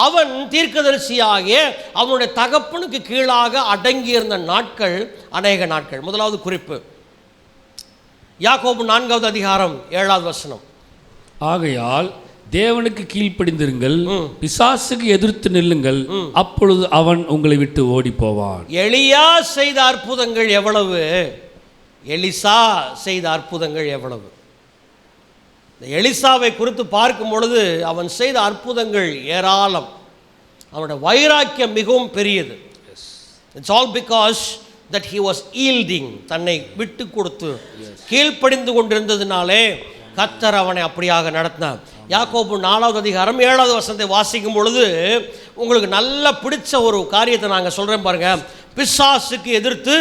[SPEAKER 1] அவன் தீர்க்கதரிசியாகிய அவனுடைய தகப்பனுக்கு கீழாக அடங்கியிருந்த நாட்கள் அநேக நாட்கள். முதலாவது குறிப்பு, யாக்கோபு 4வது அதிகாரம் 7வது வசனம்.
[SPEAKER 2] ஆகையால் தேவனுக்கு கீழ்ப்படிந்திருங்கள், பிசாசுக்கு எதிர்த்து நில்லுங்கள், அப்பொழுது அவன் உங்களை விட்டு ஓடி போவான்.
[SPEAKER 1] எலியா செய்த அற்புதங்கள் எவ்வளவு, எலிசா செய்த அற்புதங்கள் எவ்வளவு. எலிசாவை குறித்து பார்க்கும் பொழுது அவன் செய்த அற்புதங்கள் ஏராளம். அவனுடைய வைராக்கியம் மிகவும் பெரியது. It's all because that he was yielding. தன்னை விட்டு கொடுத்து கீழ்ப்படிந்து கொண்டிருந்ததினாலே கர்த்தர் அவனை அப்படியாக நடத்தினார். யாக்கோபு 4வது அதிகாரம் 7வது வசனத்தை வாசிக்கும் பொழுது உங்களுக்கு நல்லா பிடிச்ச ஒரு காரியத்தை நாங்கள் சொல்கிறேன் பாருங்கள். பிசாசுக்கு எதிர்த்து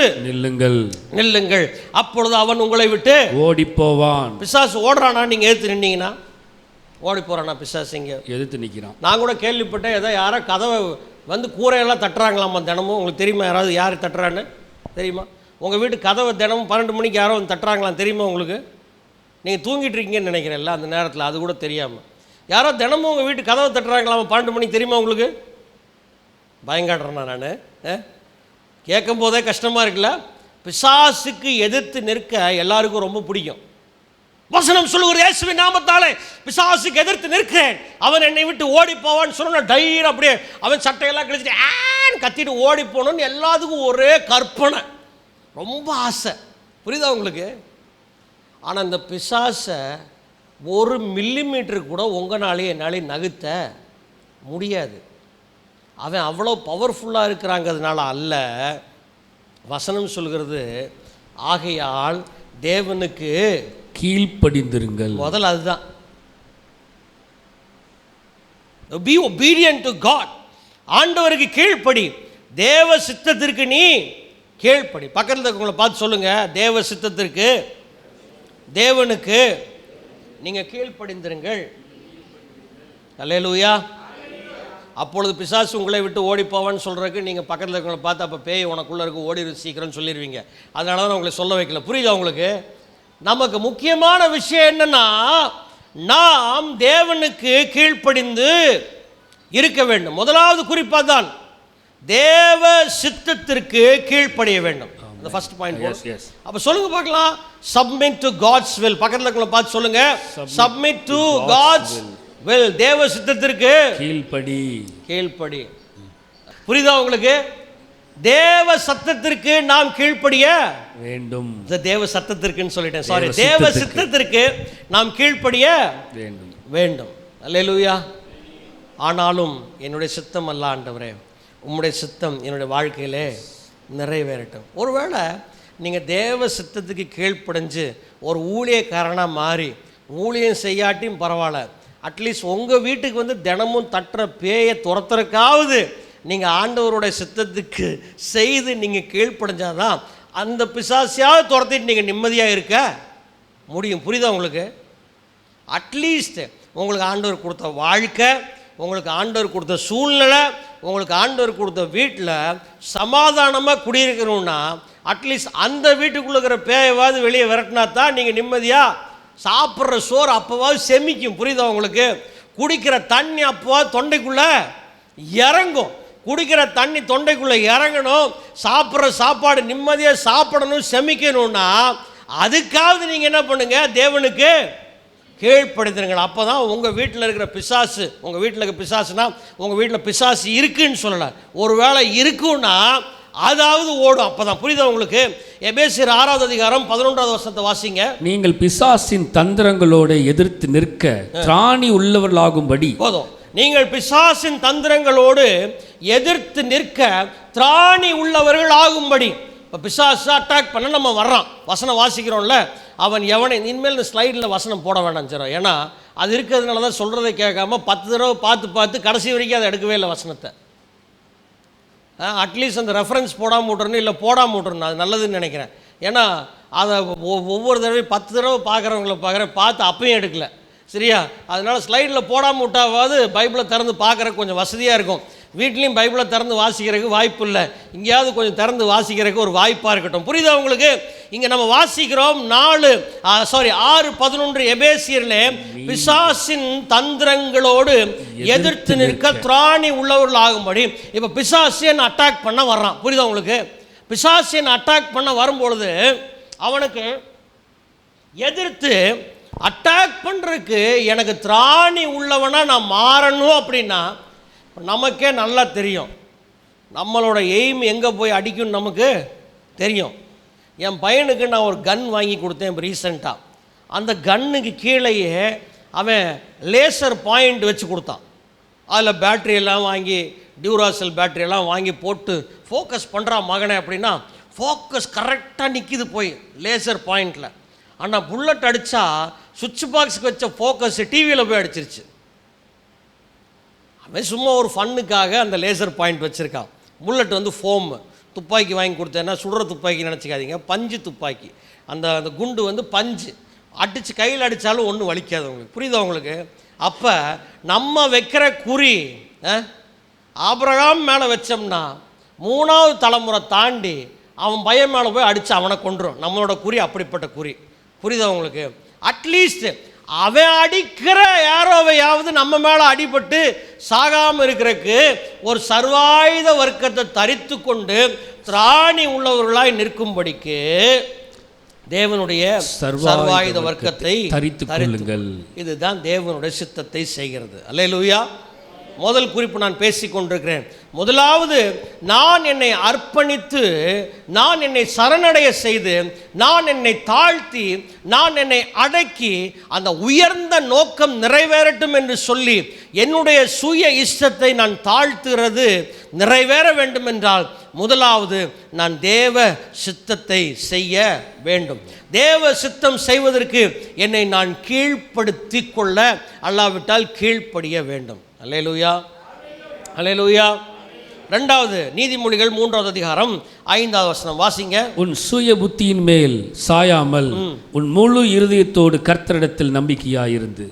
[SPEAKER 1] நில்லுங்கள், அப்பொழுது அவன் உங்களை விட்டு
[SPEAKER 2] ஓடி போவான்.
[SPEAKER 1] பிசாசு ஓடுறானா, நீங்க எதிர்த்து நின்னீங்கன்னா ஓடி போறானா பிசாசு? இங்க
[SPEAKER 2] எதிர்த்து நிற்கிறான்.
[SPEAKER 1] நான் கூட கேள்விப்பட்டேன், ஏதோ யாரோ கதவை வந்து கூரையெல்லாம் தட்டுறாங்களாம்மா தினமும். உங்களுக்கு தெரியுமா யாராவது யார் தட்டுறான்னு தெரியுமா? உங்கள் வீட்டு கதவை தினமும் 12 மணிக்கு யாரோ வந்து தட்டுறாங்களாம் தெரியுமா உங்களுக்கு? நீங்கள் தூங்கிட்டு இருக்கீங்கன்னு நினைக்கிறேன்ல அந்த நேரத்தில், அது கூட தெரியாமல் யாரோ தினமும் உங்கள் வீட்டு கதவை தட்டுறாங்களாம் 12 மணிக்கு தெரியுமா உங்களுக்கு? பயங்காடுறேன்னா நான் கேட்கும் போதே கஷ்டமாக இருக்குல்ல. பிசாசுக்கு எதிர்த்து நிற்க எல்லாருக்கும் ரொம்ப பிடிக்கும். வசனம் சொல்லுகிற இயேசுவின் நாமத்தாலே பிசாசுக்கு எதிர்த்து நிற்கிறேன், அவன் என்னை விட்டு ஓடி போவான்னு சொன்ன டைர் அப்படியே அவன் சட்டையெல்லாம் கிழிச்சிட்டு கத்திட்டு ஓடி போகணும்னு எல்லாத்துக்கும் ஒரே கற்பனை, ரொம்ப ஆசை. புரியுதா உங்களுக்கு? ஆனால் இந்த பிசாசை 1 மில்லிமீட்டர் கூட உங்களாலேயே என்னாலே நகர்த்த முடியாது. அவன் அவ்வளோ பவர்ஃபுல்லாக இருக்கிறாங்கிறதுனால அல்ல. வசனம் சொல்கிறது, ஆகையால் தேவனுக்கு
[SPEAKER 2] கீழ்ப்படிந்திருங்கள்.
[SPEAKER 1] முதல்ல அதுதான், be obedient to God. ஆண்டவருக்கு கீழ்ப்படி, தேவ சித்தத்திற்கு நீ கீழ்ப்படி. பக்கத்தில் இருக்கவங்களை பார்த்து சொல்லுங்க, தேவ சித்தத்திற்கு, தேவனுக்கு நீங்க கீழ்ப்படிந்திருங்கள். அல்லேலூயா. அப்பொழுது பிசாசு உங்களை விட்டு ஓடி போவான்னு சொல்றதுக்கு நீங்க பக்கத்தில் இருக்கவங்களை பார்த்து அப்போ பேய் உனக்குள்ள இருக்கு ஓடி சீக்கிரம் சொல்லிடுவீங்க. அதனால தான் உங்களை சொல்ல வைக்கல. புரியுதா உங்களுக்கு? நமக்கு முக்கியமான விஷயம் என்னன்னா, நாம் தேவனுக்கு கீழ்ப்படிந்து இருக்க வேண்டும். முதலாவது குறிப்பாக தான் தேவ சித்தத்திற்கு கீழ்ப்படிய வேண்டும். அந்த ஃபர்ஸ்ட் பாயிண்ட். அப்ப சொல்லுங்க பார்க்கலாம், submit to God's will. பக்கத்துல இருக்கவங்கள பார்த்து சொல்லுங்க, submit to God's will. தேவ சித்தத்திற்கு கீழ்ப்படி. புரியுதா உங்களுக்கு? தேவ சத்தத்திற்கு நாம் கீழ்ப்படிய வேண்டும். தேவ சத்தத்திற்குன்னு சொல்லிட்டேன், சாரி, தேவ சித்தத்திற்கு நாம் கீழ்ப்படிய வேண்டும். அல்லேலூயா. ஆனாலும் என்னுடைய சித்தம் அல்ல ஆண்டவரே, உம்முடைய சித்தம் என்னுடைய வாழ்க்கையிலே நிறைவேறட்டும். ஒருவேளை நீங்கள் தேவ சித்தத்துக்கு கீழ்ப்படைஞ்சு ஒரு ஊழியக்காரனாக மாறி ஊழியம் செய்யாட்டியும் பரவாயில்ல, அட்லீஸ்ட் உங்கள் வீட்டுக்கு வந்து தினமும் தட்டுற பேயை துரத்துறதுக்காவது நீங்கள் ஆண்டவருடைய சித்தத்துக்கு செய்து நீங்கள் கீழ்ப்படைஞ்சாதான் அந்த பிசாசியாவது துரத்திட்டு நீங்கள் நிம்மதியாக இருக்க முடியும். புரியுதா உங்களுக்கு? அட்லீஸ்ட் உங்களுக்கு ஆண்டவர் கொடுத்த வாழ்க்கை, உங்களுக்கு ஆண்டவர் கொடுத்த சூழ்நிலை, உங்களுக்கு ஆண்டவர் கொடுத்த வீட்டில் சமாதானமாக குடியிருக்கணும்னா அட்லீஸ்ட் அந்த வீட்டுக்குள்ளே இருக்கிற பேயவாவது வெளியே விரட்டினா தான் நீங்கள் நிம்மதியாக சாப்பிட்ற சோறு அப்போவாவது செமிக்கும். புரியுதா உங்களுக்கு? குடிக்கிற தண்ணி அப்போவாது தொண்டைக்குள்ளே இறங்கும். குடிக்கிற தண்ணி தொண்டைக்குள்ளே இறங்கணும், சாப்பிட்ற சாப்பாடு நிம்மதியாக சாப்பிடணும், செமிக்கணும்னா அதுக்காவது நீங்கள் என்ன பண்ணுங்க, தேவனுக்கு கீழ்ப்படுத்துறீங்களா? அப்போ தான் உங்கள் வீட்டில் இருக்கிற பிசாசு, உங்கள் வீட்டில் இருக்கிற பிசாசுனா உங்கள் வீட்டில் பிசாசு இருக்குன்னு சொல்லலை, ஒரு வேளை இருக்குன்னா அதாவது ஓடும். அப்போ தான். புரியுதா உங்களுக்கு? எபேசியர் 6வது அதிகாரம் 11வது வசனத்தை வாசிங்க.
[SPEAKER 2] நீங்கள் பிசாசின் தந்திரங்களோடு எதிர்த்து நிற்க திராணி உள்ளவர்களாகும்படி.
[SPEAKER 1] போதும். நீங்கள் பிசாசின் தந்திரங்களோடு எதிர்த்து நிற்க திராணி உள்ளவர்கள் ஆகும்படி. இப்போ பிசாசு அட்டாக் பண்ண நம்ம வர்றான், வசனம் வாசிக்கிறோம்ல, அவன் எவனை, இனிமேல் இந்த ஸ்லைடில் வசனம் போட வேண்டாம் சார், ஏன்னா அது இருக்கிறதுனால தான் சொல்கிறதை கேட்காம 10 தடவை பார்த்து கடைசி வரைக்கும் அதை எடுக்கவே இல்லை வசனத்தை. அட்லீஸ்ட் அந்த ரெஃபரன்ஸ் போடாமல் விட்றணும், இல்லை போடாமல் விட்றணும், அது நல்லதுன்னு நினைக்கிறேன். ஏன்னா அதை ஒவ்வொரு தடவையும் 10 தடவை பார்க்குறவங்கள பார்த்து அப்பயும் எடுக்கல, சரியா? அதனால் ஸ்லைடில் போடாமல் விட்டாவது பைபிளை திறந்து பார்க்குறக்கு கொஞ்சம் வசதியாக இருக்கும். வீட்லேயும் பைபிளை திறந்து வாசிக்கிறதுக்கு வாய்ப்பு இல்லை, இங்கேயாவது கொஞ்சம் திறந்து வாசிக்கிறதுக்கு ஒரு வாய்ப்பாக இருக்கட்டும். புரியுதா உங்களுக்கு? இங்கே நம்ம வாசிக்கிறோம் 6:11 எபேசியரிலே பிசாசின் தந்திரங்களோடு எதிர்த்து நிற்க திராணி உள்ளவர்கள் ஆகும்படி. இப்போ பிசாசியன் அட்டாக் பண்ண வர்றான். புரியுதா உங்களுக்கு? பிசாசியன் அட்டாக் பண்ண வரும்பொழுது அவனுக்கு எதிர்த்து அட்டாக் பண்ணுறதுக்கு எனக்கு திராணி உள்ளவனா நான் மாறணும் அப்படின்னா நமக்கே நல்லா தெரியும் நம்மளோட எய்ம் எங்கே போய் அடிக்கும்னு நமக்கு தெரியும். என் பையனுக்கு நான் ஒரு கன் வாங்கி கொடுத்தேன் இப்போ ரீசெண்டாக. அந்த கன்னுக்கு கீழேயே அவன் லேசர் பாயிண்ட் வச்சு கொடுத்தான். அதில் பேட்ரியெல்லாம் வாங்கி, டியூராசெல் பேட்ரியெல்லாம் வாங்கி போட்டு ஃபோக்கஸ் பண்ணுறான் மகனை அப்படின்னா ஃபோக்கஸ் கரெக்டாக நிற்கிது போய் லேசர் பாயிண்டில். ஆனால் புல்லட் அடித்தா சுவிட்ச் பாக்ஸுக்கு வச்ச ஃபோக்கஸ் டிவியில் போய் அடிச்சிருச்சு. அவன் சும்மா ஒரு ஃபன்னுக்காக அந்த லேசர் பாயிண்ட் வச்சுருக்கான். புல்லட் வந்து துப்பாக்கி வாங்கி கொடுத்தேன்னா சுடுற துப்பாக்கி நினச்சிக்காதீங்க, பஞ்சு துப்பாக்கி. அந்த அந்த குண்டு வந்து பஞ்சு, அடித்து கையில் அடித்தாலும் ஒன்றும் வலிக்காது உங்களுக்கு. புரியுதா உங்களுக்கு? அப்போ நம்ம வைக்கிற குறி ஆபிரகாம் மேலே வச்சோம்னா 3வது தலைமுறை தாண்டி அவன் பையன் மேலே போய் அடித்து அவனை கொன்றும். நம்மளோட குறி அப்படிப்பட்ட குறி. புரியுதா உங்களுக்கு? அட்லீஸ்ட் அவன் அடிக்கிற யாரோவையாவது நம்ம மேலே அடிபட்டு சாகாமல் இருக்கிறதுக்கு ஒரு சர்வாயுத வர்க்கத்தை தரித்து கொண்டு திராணி உள்ளவர்களாய் நிற்கும்படிக்கு தேவனுடைய சர்வாயுத வர்க்கத்தை தரித்து கொள்ளுங்கள். இதுதான் தேவனுடைய சித்தத்தை செய்கிறது. அல்லேலூயா. முதல் குறிப்பு நான் பேசிக் கொண்டிருக்கிறேன். முதலாவது, நான் என்னை அர்ப்பணித்து, நான் என்னை சரணடைய செய்து, நான் என்னை தாழ்த்தி, நான் என்னை அடக்கி அந்த உயர்ந்த நோக்கம் நிறைவேறட்டும் என்று சொல்லி என்னுடைய சுய இஷ்டத்தை நான் தாழ்த்துகிறது நிறைவேற வேண்டும் என்றால் முதலாவது நான் தேவ சித்தத்தை செய்ய வேண்டும். தேவ சித்தம் செய்வதற்கு என்னை நான் கீழ்ப்படுத்தி கொள்ள, அல்லாவிட்டால் கீழ்ப்படிய வேண்டும். அல்லேலூயா, அல்லேலூயா. 2வது நீதிமொழிகள் 3வது அதிகாரம் 5வது வசனம் வாசிங்க.
[SPEAKER 2] உன் சுய புத்தியின் மேல் சாயாமல் உன் முழு இருதயத்தோடு கர்த்தரிடத்தில் நம்பிக்கையாயிருந்து.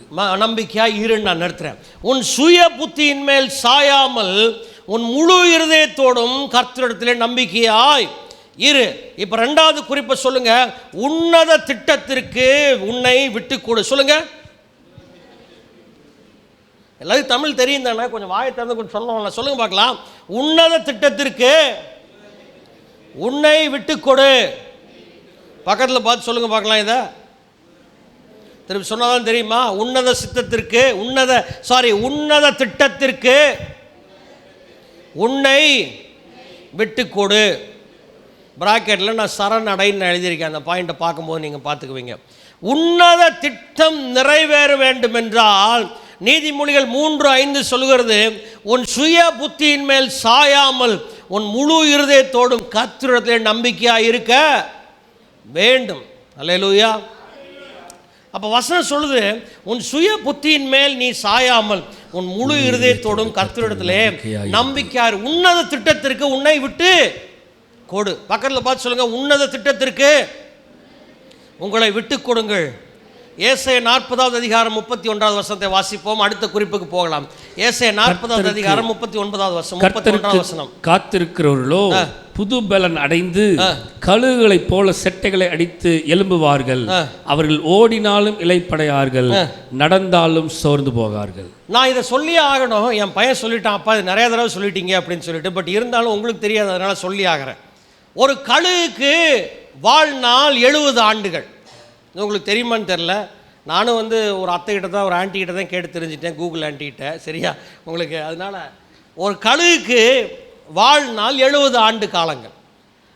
[SPEAKER 1] நம்பிக்கையாய் இரு. நான் நிறுத்துறேன். உன் சுய புத்தியின் மேல் சாயாமல் உன் முழு இருதயத்தோடும் கர்த்தரிடத்திலே நம்பிக்கையாய் இரு. இப்ப 2வது குறிப்பை சொல்லுங்க. உன்னத திட்டத்திற்கு உன்னை விட்டு கொடு. சொல்லுங்க. எல்லாரும் தமிழ் தெரியும் தானே? கொஞ்சம் வாயை திறந்து கொஞ்சம் சொல்லலாம். சொல்லுங்க பார்க்கலாம். உன்னத திட்டத்திற்கு உன்னை விட்டு கொடு. பக்கத்தில் பார்த்து சொல்லுங்க பார்க்கலாம். இதை திருப்பி சொன்னாதான் தெரியுமா? உன்னத சித்தத்திற்கு உன்னத திட்டத்திற்கு உன்னை விட்டு கொடு. பிராக்கெட்டில் நான் சரணடைன்னு எழுதியிருக்கேன். அந்த பாயிண்ட்டை பார்க்கும்போது நீங்கள் பார்த்துக்குவீங்க. உன்னத திட்டம் நிறைவேற வேண்டும் என்றால் நீதிமொழிகள் 3:5 சொல்கிறது, உன் சுய புத்தியின் மேல் சாயாமல் உன் முழு இருதயத்தோடும் கர்த்தரிடத்திலே நம்பிக்கையாக இருக்க வேண்டும். அல்லேலூயா. அப்போ வசனம் சொல்லுது, உன் சுய புத்தியின் மேல் நீ சாயாமல் உன் முழு இருதயத்தோடும் கர்த்தரிடத்திலே நம்பிக்கையார். உன்னத திட்டத்திற்கு உன்னை விட்டு கொடு. பக்கத்தில் பார்த்து சொல்லுங்க. உன்னத திட்டத்திற்கு உங்களை விட்டு கொடுங்கள். ஏசாயா 40வது அதிகாரம் 31வது வசனத்தை வாசிப்போம். அடுத்த குறிப்புக்கு போகலாம். ஏசாயா 40வது அதிகாரம் 39வது வசனம். 31வது வசனம்.
[SPEAKER 2] காத்திருக்கிறவர்களோ புது பலன் அடைந்து கழுகுகளைப் போல செட்டைகளை அடித்து எழும்புவார்கள். அவர்கள் ஓடினாலும் இளைப்படையார்கள், நடந்தாலும் சோர்ந்து போகார்கள். நான் இதை சொல்லியே ஆகணும். என் பையன் சொல்லிட்டான், அப்பா இது நிறைய தடவை சொல்லிட்டீங்க அப்படின்னு சொல்லிட்டு. பட் இருந்தாலும் உங்களுக்கு தெரியாது, அதனால சொல்லி ஆகிறேன். ஒரு கழுகுக்கு வாழ்நாள் 70 ஆண்டுகள். உங்களுக்கு தெரியுமான்னு தெரில. நானும் ஒரு அத்தைக்கிட்ட தான், ஒரு ஆண்டிகிட்ட தான் கேட்டு தெரிஞ்சிட்டேன், கூகுள் ஆண்டிகிட்ட. சரியா உங்களுக்கு? அதனால் ஒரு கழுகுக்கு வாழ்நாள் 70 ஆண்டு காலங்கள்.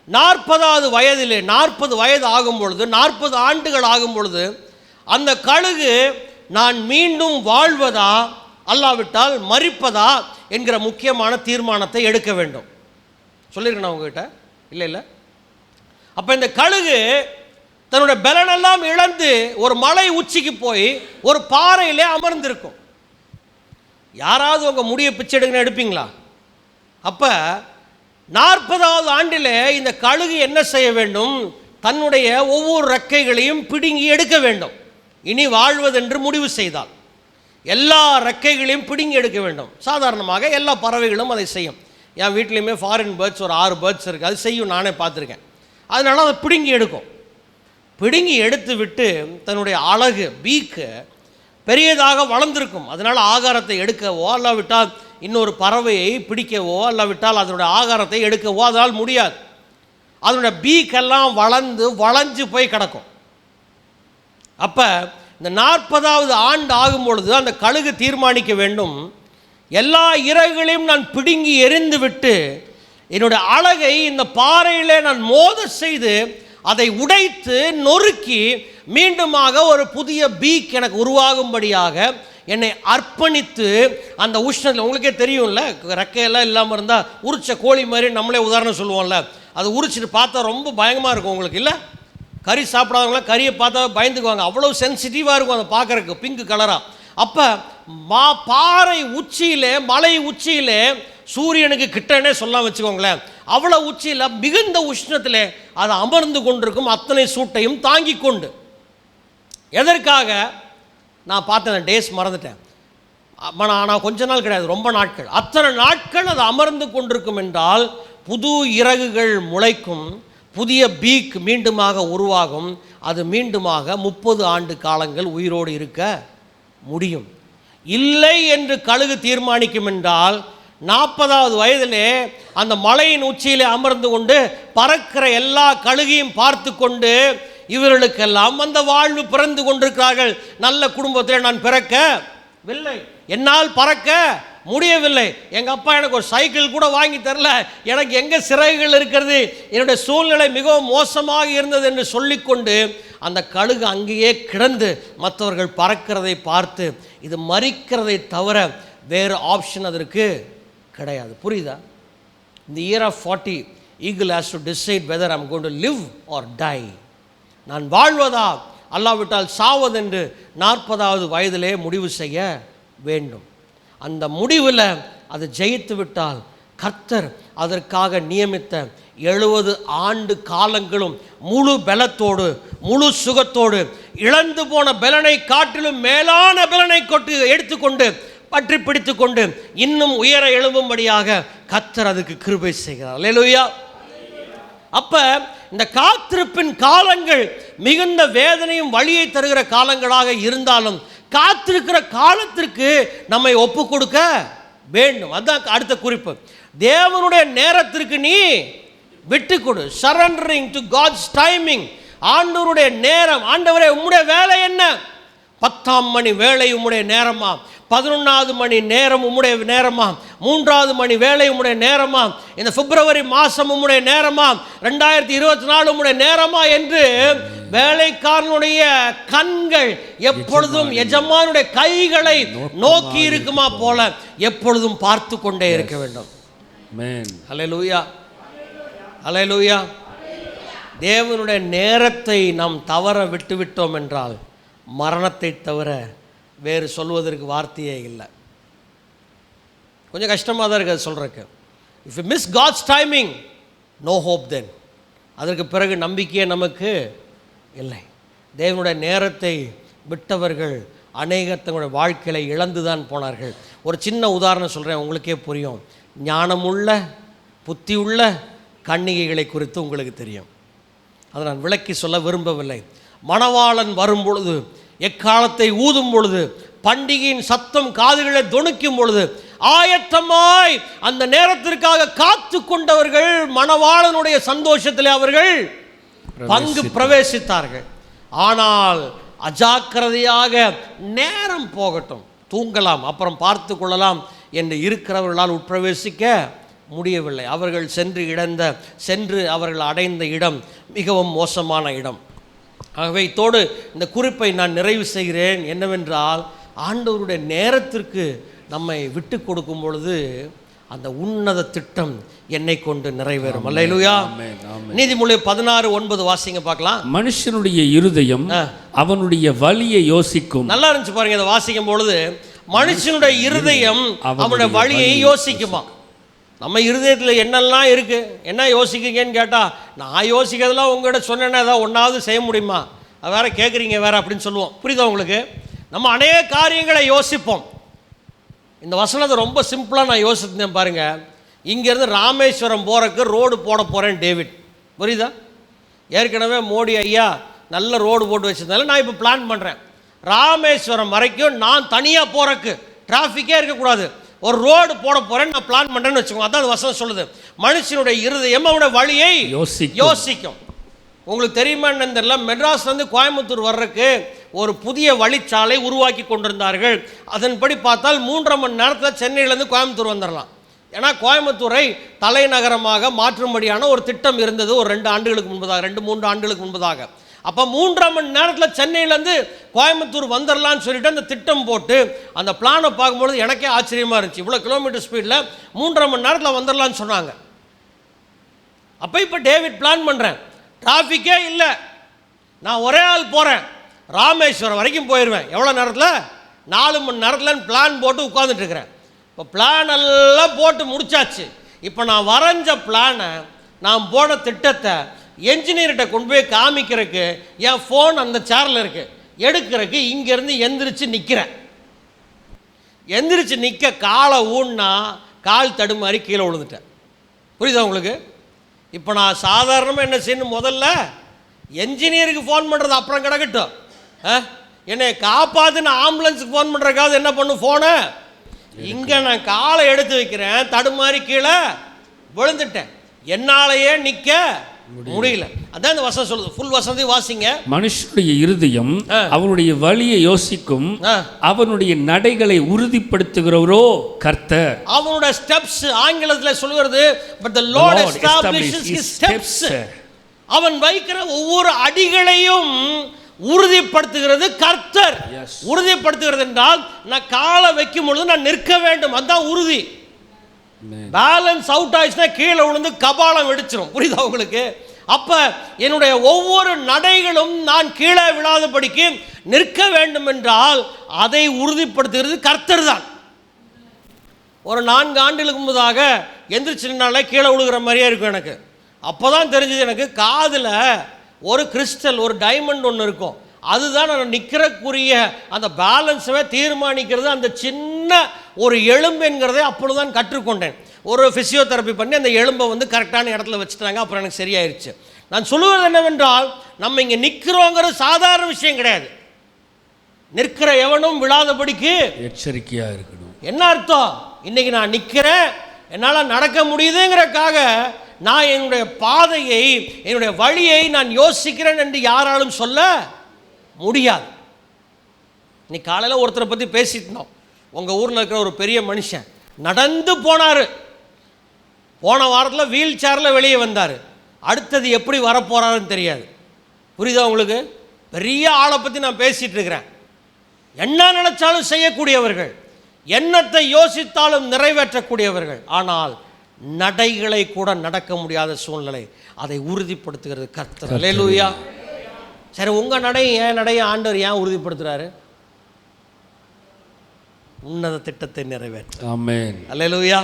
[SPEAKER 2] 40வது வயதிலே 40 வயது ஆகும் பொழுது, 40 ஆண்டுகள் ஆகும் பொழுது அந்த கழுகு நான் மீண்டும் வாழ்வதா அல்லாவிட்டால் மரிப்பதா என்கிற முக்கியமான தீர்மானத்தை எடுக்க வேண்டும். சொல்லியிருக்கேன் உங்ககிட்ட? இல்லை. அப்போ இந்த கழுகு தன்னுடைய பலனெல்லாம் இழந்து ஒரு மலை உச்சிக்கு போய் ஒரு பாறையிலே அமர்ந்திருக்கும். யாராவது உங்கள் முடியை பிச்சை எடுங்கன்னு எடுப்பீங்களா? அப்போ 40வது ஆண்டிலே இந்த கழுகு என்ன செய்ய வேண்டும்? தன்னுடைய ஒவ்வொரு ரெக்கைகளையும் பிடுங்கி எடுக்க வேண்டும். இனி வாழ்வதென்று முடிவு செய்தால் எல்லா ரெக்கைகளையும் பிடுங்கி எடுக்க வேண்டும். சாதாரணமாக எல்லா பறவைகளும் அதை செய்யும். என் வீட்லேயுமே ஃபாரின் பேர்ட்ஸ் ஒரு 6 பேர்ட்ஸ் இருக்குது. அது செய்யும், நானே பார்த்துருக்கேன். அதனால அதை பிடுங்கி எடுக்கும். பிடுங்கி எடுத்து விட்டு தன்னுடைய அழகு பீக்கு பெரியதாக வளர்ந்திருக்கும். அதனால் ஆகாரத்தை எடுக்கவோ அல்லாவிட்டால் இன்னொரு பறவையை பிடிக்கவோ அல்லாவிட்டால் அதனுடைய ஆகாரத்தை எடுக்கவோ அதனால் முடியாது. அதனுடைய பீக்கெல்லாம் வளைஞ்சு போய் கிடக்கும். அப்போ இந்த 40வது ஆண்டு ஆகும் பொழுது அந்த கழுகு தீர்மானிக்க வேண்டும், எல்லா இறகுகளையும் நான் பிடுங்கி எறிந்து விட்டு என்னுடைய அழகை இந்த பாறையிலே நான் மோத செய்து அதை உடைத்து நொறுக்கி மீண்டுமாக ஒரு புதிய பீக் எனக்கு உருவாகும்படியாக என்னை அர்ப்பணித்து அந்த உஷ்ணத்தில், உங்களுக்கே தெரியும்ல, ரெக்கையெல்லாம் இல்லாமல் இருந்தால் உரிச்ச கோழி மாதிரி நம்மளே உதாரணம் சொல்லுவோம்ல, அது உரிச்சிட்டு பார்த்தா ரொம்ப பயங்கரமாக இருக்கும் உங்களுக்கு. இல்லை, கறி சாப்பிடாதவங்களாம் கறியை பார்த்தா பயந்துக்குவாங்க, அவ்வளோ சென்சிட்டிவாக இருக்கும் அதை பார்க்குறதுக்கு, பிங்க் கலராக. அப்போ பாறை உச்சியிலே, மலை உச்சியிலே, சூரியனுக்கு கிட்டனே சொல்லாம் வச்சுக்கோங்களேன்,
[SPEAKER 1] அவ்வளோ உச்சியில் மிகுந்த உஷ்ணத்திலே அது அமர்ந்து கொண்டிருக்கும், அத்தனை சூட்டையும் தாங்கி கொண்டு. எதற்காக? நான் பார்த்தேன், டேஸ் மறந்துட்டேன், ஆனால் கொஞ்ச நாள் கிடையாது, ரொம்ப நாட்கள், அத்தனை நாட்கள் அது அமர்ந்து கொண்டிருக்கும் என்றால் புது இறகுகள் முளைக்கும், புதிய பீக் மீண்டுமாக உருவாகும், அது மீண்டுமாக 30 ஆண்டு காலங்கள் உயிரோடு இருக்க முடியும். இல்லை என்று கழுகு தீர்மானிக்கும் என்றால் 40வது வயதிலே அந்த மலையின் உச்சியிலே அமர்ந்து கொண்டு பறக்கிற எல்லா கழுகையும் பார்த்து கொண்டு இவர்களுக்கெல்லாம் அந்த வாழ்வு பிறந்து கொண்டிருக்கிறார்கள். நல்ல குடும்பத்தில் நான் பிறக்கவில்லை, என்னால் பறக்க முடியவில்லை, எங்கள் அப்பா எனக்கு ஒரு சைக்கிள் கூட வாங்கி தரல, எனக்கு எங்கே சிறகுகள் இருக்கிறது, என்னுடைய சூழ்நிலை மிகவும் மோசமாக இருந்தது என்று சொல்லிக்கொண்டு அந்த கழுகு அங்கேயே கிடந்து மற்றவர்கள் பறக்கிறதை பார்த்து இது மறிக்கிறதை தவிர வேறு ஆப்ஷன் அதற்கு கிடையாது. புரியுதா? இந்த year of 40 eagle has to decide whether I'm going to live or die. நான் வாழ்வதா அல்லாவிட்டால் சாவதென்று 40வது வயதிலே முடிவு செய்ய வேண்டும். அந்த முடிவில் அது ஜெயித்து விட்டால் கர்த்தர் அதற்காக நியமித்த 70 ஆண்டு காலங்களும் முழு பலத்தோடு முழு சுகத்தோடு இழந்து போன பலனை காட்டிலும் மேலான பலனை கொண்டு எடுத்துக்கொண்டு பற்றி பிடித்து கொண்டு இன்னும் உயர எழும்பும்படியாக கர்த்தர் அதுக்கு கிருபை செய்கிறார். அல்லேலூயா. அப்ப இந்த காத்திருப்பின் காலங்கள் மிகுந்த வேதனையும் வழியை தருகிற காலங்களாக இருந்தாலும் காத்திருக்கிற காலத்திற்கு நம்மை ஒப்பு கொடுக்க வேண்டும். அதுதான் அடுத்த குறிப்பு. தேவனுடைய நேரத்திற்கு நீ விட்டு கொடு. Surrendering to God's timing. ஆண்டவருடைய நேரம். ஆண்டவரே, உம்முடைய வேலை என்ன? 10ஆம் மணி வேலை உம்முடைய நேரமா? 11வது மணி நேரம் உம்முடைய நேரமா? 3வது மணி வேலை உம்முடைய நேரமா? இந்த பிப்ரவரி மாதம் உம்முடைய நேரமா? 2024 உம்முடைய நேரமா என்று வேலைக்காரனுடைய கண்கள் எப்பொழுதும் எஜமானுடைய கைகளை நோக்கி இருக்குமா போல எப்பொழுதும் பார்த்து கொண்டே இருக்க வேண்டும். அல்லேலூயா, அல்லேலூயா. தேவனுடைய நேரத்தை நாம் தவற விட்டுவிட்டோம் என்றால் மரணத்தை தவிர வேறு சொல்வதற்கு வார்த்தையே இல்லை. கொஞ்சம் கஷ்டமாக தான் இருக்குது சொல்கிறக்கு. If you miss God's timing, no hope then. அதற்கு பிறகு நம்பிக்கையே நமக்கு இல்லை. தேவனுடைய நேரத்தை விட்டவர்கள் அநேகர் தங்களுடைய வாழ்க்கையில் இழந்து தான் போனார்கள். ஒரு சின்ன உதாரணம் சொல்கிறேன், உங்களுக்கே புரியும். ஞானமுள்ள புத்தியுள்ள கன்னிகைகளை குறித்து உங்களுக்கு தெரியும். அதை நான் விளக்கி சொல்ல விரும்பவில்லை. மணவாளன் வரும் பொழுது, எக்காலத்தை ஊதும் பொழுது, பண்டிகையின் சத்தம் காதுகளை தொணுக்கும் பொழுது ஆயத்தமாய் அந்த நேரத்திற்காக காத்து கொண்டவர்கள் மணவாளனுடைய சந்தோஷத்திலே அவர்கள் பங்கு பிரவேசித்தார்கள். ஆனால் அஜாக்கிரதையாக நேரம் போகட்டும், தூங்கலாம், அப்புறம் பார்த்து கொள்ளலாம் என்று இருக்கிறவர்களால் உட்பிரவேசிக்க முடியவில்லை. அவர்கள் சென்று அவர்கள் அடைந்த இடம் மிகவும் மோசமான இடம். ஆகவே இத்தோடு இந்த குறிப்பை நான் நிறைவு செய்கிறேன். என்னவென்றால், ஆண்டவருடைய நேரத்திற்கு நம்மை விட்டு கொடுக்கும் பொழுது அந்த உன்னத திட்டம் என்னை கொண்டு நிறைவேறும். அல்லேலூயா. நீதிமொழி 16:9 வாசிங்க பார்க்கலாம்.
[SPEAKER 2] மனுஷனுடைய இருதயம் அவனுடைய வழியை யோசிக்கும்.
[SPEAKER 1] நல்லா இருந்துச்சு பாருங்க. இதை வாசிக்கும் பொழுது மனுஷனுடைய இருதயம் அவனுடைய வழியை யோசிக்குமா. நம்ம இருதயத்தில் என்னெல்லாம் இருக்கு, என்ன யோசிக்கிறீங்கன்னு கேட்டால், நான் யோசிக்கிறதெல்லாம் உங்கள்கிட்ட சொன்னேன்னா ஏதாவது ஒன்றாவது செய்ய முடியுமா, அது வேற கேட்குறீங்க வேற அப்படின்னு சொல்லுவோம். புரியுதா உங்களுக்கு? நம்ம அநேக காரியங்களை யோசிப்போம். இந்த வசனத்தை ரொம்ப சிம்பிளாக நான் யோசித்தேன் பாருங்க. இங்கேருந்து ராமேஸ்வரம் போகிறக்கு ரோடு போட போகிறேன் டேவிட். புரியுதா? ஏற்கனவே மோடி ஐயா நல்ல ரோடு போட்டு வச்சிருந்தாலும் நான் இப்போ பிளான் பண்ணுறேன், ராமேஸ்வரம் வரைக்கும் நான் தனியாக போகிறக்கு டிராஃபிக்கே இருக்கக்கூடாது, ஒரு ரோடு போட போகிறேன்னு நான் பிளான் பண்ணுறேன்னு வச்சுக்கோங்க. அதான் அந்த வசனம் சொல்லுது. மனுஷனுடைய இருதயம் அவனுடைய வழியை யோசிக்கும். உங்களுக்கு தெரியுமா என்னன்னு தெரியல, மெட்ராஸ்லேருந்து கோயம்புத்தூர் வர்றதுக்கு ஒரு புதிய வழிச்சாலை உருவாக்கி கொண்டிருந்தார்கள். அதன்படி பார்த்தால் 3.5 மணி நேரத்தில் சென்னையிலேருந்து கோயம்புத்தூர் வந்துடலாம். ஏன்னா கோயம்புத்தூரை தலைநகரமாக மாற்றும்படியான ஒரு திட்டம் இருந்தது ஒரு 2 ஆண்டுகளுக்கு முன்பதாக, 2-3 ஆண்டுகளுக்கு முன்பதாக. அப்போ 3.5 மணி நேரத்தில் சென்னையிலேருந்து கோயம்புத்தூர் வந்துடலான்னு சொல்லிட்டு அந்த திட்டம் போட்டு அந்த பிளானை பார்க்கும்பொழுது எனக்கே ஆச்சரியமாக இருந்துச்சு. இவ்வளோ கிலோமீட்டர் ஸ்பீடில் 3.5 மணி நேரத்தில் வந்துடலான்னு சொன்னாங்க. அப்போ இப்போ டேவிட் பிளான் பண்ணுறேன், டிராஃபிக்கே இல்லை, நான் ஒரே ஆள் போகிறேன், ராமேஸ்வரம் வரைக்கும் போயிடுவேன். எவ்வளோ நேரத்தில்? 4 மணி நேரத்தில் பிளான் போட்டு உட்காந்துட்டு இருக்கிறேன். இப்போ பிளான் எல்லாம் போட்டு முடிச்சாச்சு. இப்போ நான் வரைஞ்ச பிளானை, நான் போன திட்டத்தை என்ஜினியர்கிட்ட கொண்டு போய் காமிக்கிறதுக்கு என் ஃபோன் அந்த சேரில் இருக்குது, எடுக்கிறதுக்கு இங்கேருந்து எந்திரிச்சு நிற்கிறேன். எந்திரிச்சு நிற்க காலை ஊன்னா கால் தடுமாறி கீழே விழுந்துட்டேன். புரியுதா உங்களுக்கு? இப்போ நான் சாதாரணமாக என்ன செய்யணும், முதல்ல என்ஜினியருக்கு ஃபோன் பண்ணுறது அப்புறம் கிடக்கட்டும், என்னை காப்பாற்றுன்னு ஆம்புலன்ஸுக்கு ஃபோன் பண்ணுறக்காவது என்ன பண்ணும் ஃபோனை. இங்கே நான் காலை எடுத்து வைக்கிறேன், தடுமாறி கீழே விழுந்துட்டேன், என்னாலேயே நிற்க முடியல. அதான் இந்த வசனம் சொல்லுது. ஃபுல் வசனத்தை வாசிங்க.
[SPEAKER 2] மனுஷனுடைய இருதயம் அவனுடைய வழியை யோசிக்கும், அவனுடைய நடைகளை உறுதிப்படுத்துகிறவரோ கர்த்தர்.
[SPEAKER 1] அவனுடைய ஸ்டெப்ஸ் ஆங்கிலத்தில் சொல்லுகிறது, but the Lord establishes his steps. அவன் வைக்கிற ஒவ்வொரு அடிகளையும் உறுதிப்படுத்துகிறது கர்த்தர். உறுதிப்படுத்துகிறது என்றால் நான் காலை வைக்கும் பொழுது நான் நிற்க வேண்டும், அதுதான் உறுதி. பேலன்ஸ் அவுட் ஆயிடுச்சுன்னா கீழே விழுந்து கபாலம் வெடிச்சிடும். புரியுதா உங்களுக்கு? அப்ப என்னுடைய ஒவ்வொரு நடைகளும் நான் கீழே விழாதபடிக்கு நிற்க வேண்டும் என்றால் அதை உறுதிப்படுத்துகிறது கர்த்தர் தான். ஒரு 4 ஆண்டுகளுக்கு முன்பதாக எந்திரிச்சு நின்னாலே கீழே விழுகிற மாதிரியே இருக்கும் எனக்கு. அப்போதான் தெரிஞ்சது எனக்கு, காதில் ஒரு கிறிஸ்டல், ஒரு டைமண்ட் ஒன்று இருக்கும், அதுதான் நான் நிற்கிறக்குரிய அந்த பேலன்ஸவே தீர்மானிக்கிறது. அந்த சின்ன ஒரு எலும்பு என்கிறதை அப்பொழுதுதான் கற்றுக்கொண்டேன். ஒரு ஃபிசியோதெரப்பி பண்ணி அந்த எலும்பை வந்து கரெக்டான இடத்துல வச்சுட்டாங்க, அப்புறம் எனக்கு சரியாயிருச்சு. நான் சொல்லுவது என்னவென்றால், நம்ம இங்கே நிற்கிறோங்கிறது சாதாரண விஷயம் கிடையாது. நிற்கிற எவனும் விழாதபடிக்கு
[SPEAKER 2] எச்சரிக்கையாக இருக்கணும்.
[SPEAKER 1] என்ன அர்த்தம்? இன்னைக்கு நான் நிற்கிறேன், என்னால் நடக்க முடியுதுங்கிறக்காக நான் என்னுடைய பாதையை, என்னுடைய வழியை நான் யோசிக்கிறேன் என்று யாராலும் சொல்ல முடியாது. இன்னைக்கு காலையில் ஒருத்தரை பற்றி பேசிட்டு இருந்தோம். உங்கள் ஊரில் இருக்கிற ஒரு பெரிய மனுஷன் நடந்து போனார். போன வாரத்தில் வீல் சேரில் வெளியே வந்தார். அடுத்தது எப்படி வரப்போகிறாருன்னு தெரியாது. புரியுதா உங்களுக்கு? பெரிய ஆளை பற்றி நான் பேசிகிட்டு இருக்கிறேன். என்ன நினைச்சாலும் செய்யக்கூடியவர்கள், எண்ணத்தை யோசித்தாலும் நிறைவேற்றக்கூடியவர்கள். ஆனால் நடைகளை கூட நடக்க முடியாத சூழ்நிலை, அதை உறுதிப்படுத்துகிறது கர்த்தர். அல்லேலூயா. சரி, உங்கள் நடை, என் நடையை ஆண்டவர் ஏன் உறுதிப்படுத்துகிறாரு? உன்னத திட்டத்தை நிறைவேற்ற.
[SPEAKER 2] ஆமென்.
[SPEAKER 1] அல்லேலூயா,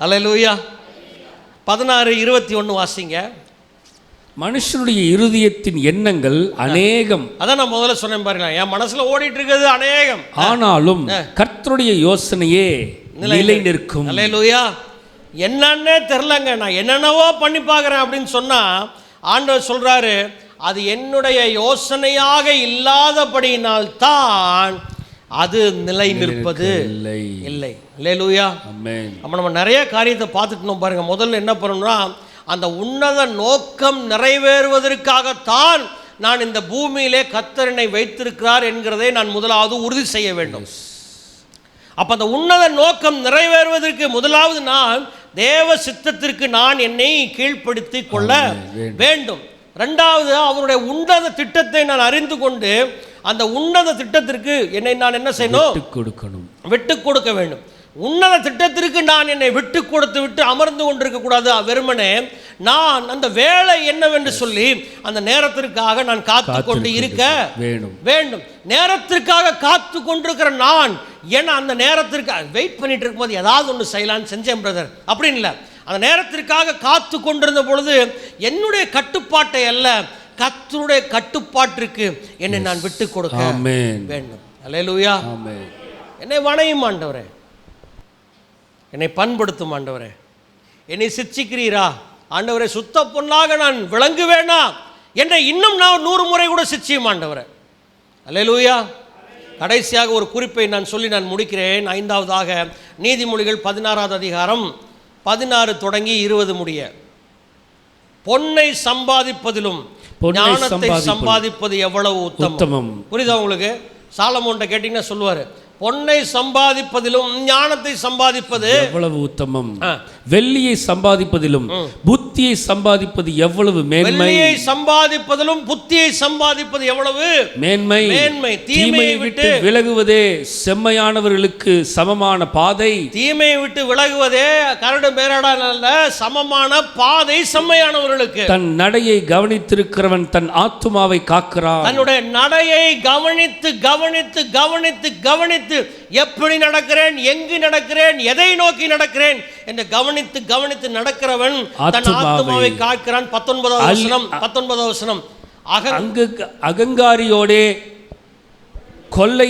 [SPEAKER 1] அல்லேலூயா. 16:21 வாசிங்க.
[SPEAKER 2] மனுஷனுடைய இருதயத்தின் எண்ணங்கள் அநேகம்.
[SPEAKER 1] அதான் நான் முதல்ல சொன்னேன் பாருங்க, என் மனசுல ஓடிட்டு இருக்கிறது அநேகம், ஆனாலும்
[SPEAKER 2] கர்த்தருடைய யோசனையே நிலை நிற்கும்.
[SPEAKER 1] அல்லேலூயா. என்னன்னே தெரிலங்க, நான் என்னென்னவோ பண்ணி பார்க்குறேன் அப்படின்னு சொன்னா ஆண்டவர் சொல்றாரு, அது என்னுடைய யோசனையாக இல்லாதபடியினால் தான் அது நிலை நிற்பது இல்லை. அல்லேலூயா.
[SPEAKER 2] ஆமென்.
[SPEAKER 1] அப்ப நம்ம நிறைய காரியத்தை பார்த்துட்டோம் பாருங்க. முதல்ல என்ன பண்ணணும்னா, அந்த உன்னத நோக்கம் நிறைவேறுவதற்காகத்தான் நான் இந்த பூமியிலே கர்த்தர் என்னை வைத்திருக்கிறார் என்கிறதை நான் முதலாவது உறுதி செய்ய வேண்டும். அப்ப அந்த உன்னத நோக்கம் நிறைவேறுவதற்கு முதலாவது நான் தேவ சித்தத்திற்கு நான் என்னை கீழ்ப்படுத்தி கொள்ள வேண்டும். இரண்டாவது, அவருடைய உன்னத திட்டத்தை நான் அறிந்து கொண்டு அந்த உன்னத திட்டத்திற்கு என்னை நான் என்ன செய்யணும்? விட்டு கொடுக்க வேண்டும். உன்னத திட்டத்திற்கு நான் என்னை விட்டு கொடுத்து விட்டு அமர்ந்து கொண்டிருக்க கூடாது. வெறுமனே நான் அந்த வேலை என்னவென்று சொல்லி அந்த நேரத்திற்காக நான் காத்து கொண்டு இருக்க வேண்டும். நேரத்திற்காக காத்து கொண்டிருக்கிற நான் ஏன்னா அந்த நேரத்திற்கு வெயிட் பண்ணிட்டு இருக்கும்போது ஏதாவது ஒன்று செய்யலான்னு செஞ்சேன் பிரதர் அப்படின்னு இல்லை. அந்த நேரத்திற்காக காத்து கொண்டிருந்த பொழுது என்னுடைய கட்டுப்பாட்டை அல்ல, கர்த்தருடைய கட்டுப்பாட்டிற்கு என்னை நான் விட்டு கொடுக்க வேண்டும். அல்லேலூயா. என்னை வணையும் ஆண்டவரே, என்னை பண்படுத்தும் ஆண்டவரே, என்னை சிட்சிக்கிறீரா ஆண்டவரே, சுத்த பொன்னாக நான் விளங்குவேனா என்னை இன்னும் நான் 100 முறை கூட சிட்சியும் ஆண்டவரே. அல்லேலூயா. கடைசியாக ஒரு குறிப்பை நான் சொல்லி நான் முடிக்கிறேன். 5வதாக நீதிமொழிகள் 16வது அதிகாரம் 16 தொடங்கி 20 முடிய. பொன்னை சம்பாதிப்பதிலும் ஞானத்தை சம்பாதிப்பது எவ்வளவு உத்தமம். புரியுதா உங்களுக்கு? சாலமோன்ட்ட கேட்டீங்கன்னா சொல்லுவாரு, பொன்னை சம்பாதிப்பதிலும் ஞானத்தை சம்பாதிப்பது
[SPEAKER 2] எவ்வளவு உத்தமம், வெள்ளியை சம்பாதிப்பதிலும் புத்தியை சம்பாதிப்பது எவ்வளவு மேன்மை,
[SPEAKER 1] வெள்ளியை சம்பாதிப்பதிலும் புத்தியை சம்பாதிப்பது எவ்வளவு மேன்மை. தீமையை விட்டு
[SPEAKER 2] விலகுவதே செம்மையானவர்களுக்கு சமமான பாதை.
[SPEAKER 1] தீமையை விட்டு விலகுவதே கரடு மேடான சமமான பாதை செம்மையானவர்களுக்கு.
[SPEAKER 2] தன் நடையை கவனித்திருக்கிறவன் தன் ஆத்துமாவை காக்கிறான்.
[SPEAKER 1] தன்னுடைய நடையை கவனித்து கவனித்து கவனித்து கவனித்து எப்படி நடக்கிறேன், எங்கு நடக்கிறேன், எதை நோக்கி நடக்கிறேன் என்று கவனித்து கவனித்து நடக்கிறவன் தன் ஆத்துமாவை காக்கிறான். 19வது வசனம்.
[SPEAKER 2] அகங்காரியோடே கொள்ளை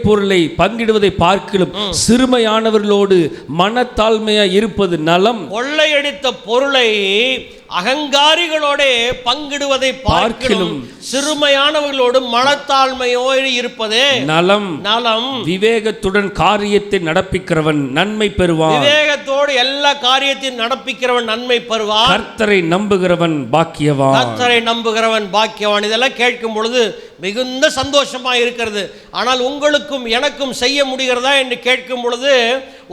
[SPEAKER 2] பொருளை பங்கிடுவதை பார்க்கிலும் சிறுமையானவர்களோடு மனத்தாழ்மையா இருப்பது நலம்.
[SPEAKER 1] கொள்ளையடித்த பொருளை அகங்காரிகளோட பங்கிடுவதை பார்க்கிலும் சிறுமையானவர்களோடு மனத்தாழ்மையோடு இருப்பதே நலம்.
[SPEAKER 2] விவேகத்துடன் காரியத்தை நடப்பிக்கிறவன் நன்மை பெறுவான்.
[SPEAKER 1] விவேகத்தோடு எல்லா காரியத்தையும் நடப்பிக்கிறவன் நன்மை பெறுவான்.
[SPEAKER 2] கர்த்தரை நம்புகிறவன் பாக்கியவான்.
[SPEAKER 1] இதெல்லாம் கேட்கும் பொழுது மிகுந்த சந்தோஷமா இருக்கிறது. ஆனால் உங்களுக்கும் எனக்கும் செய்ய முடிகிறதா என்று கேட்கும் பொழுது,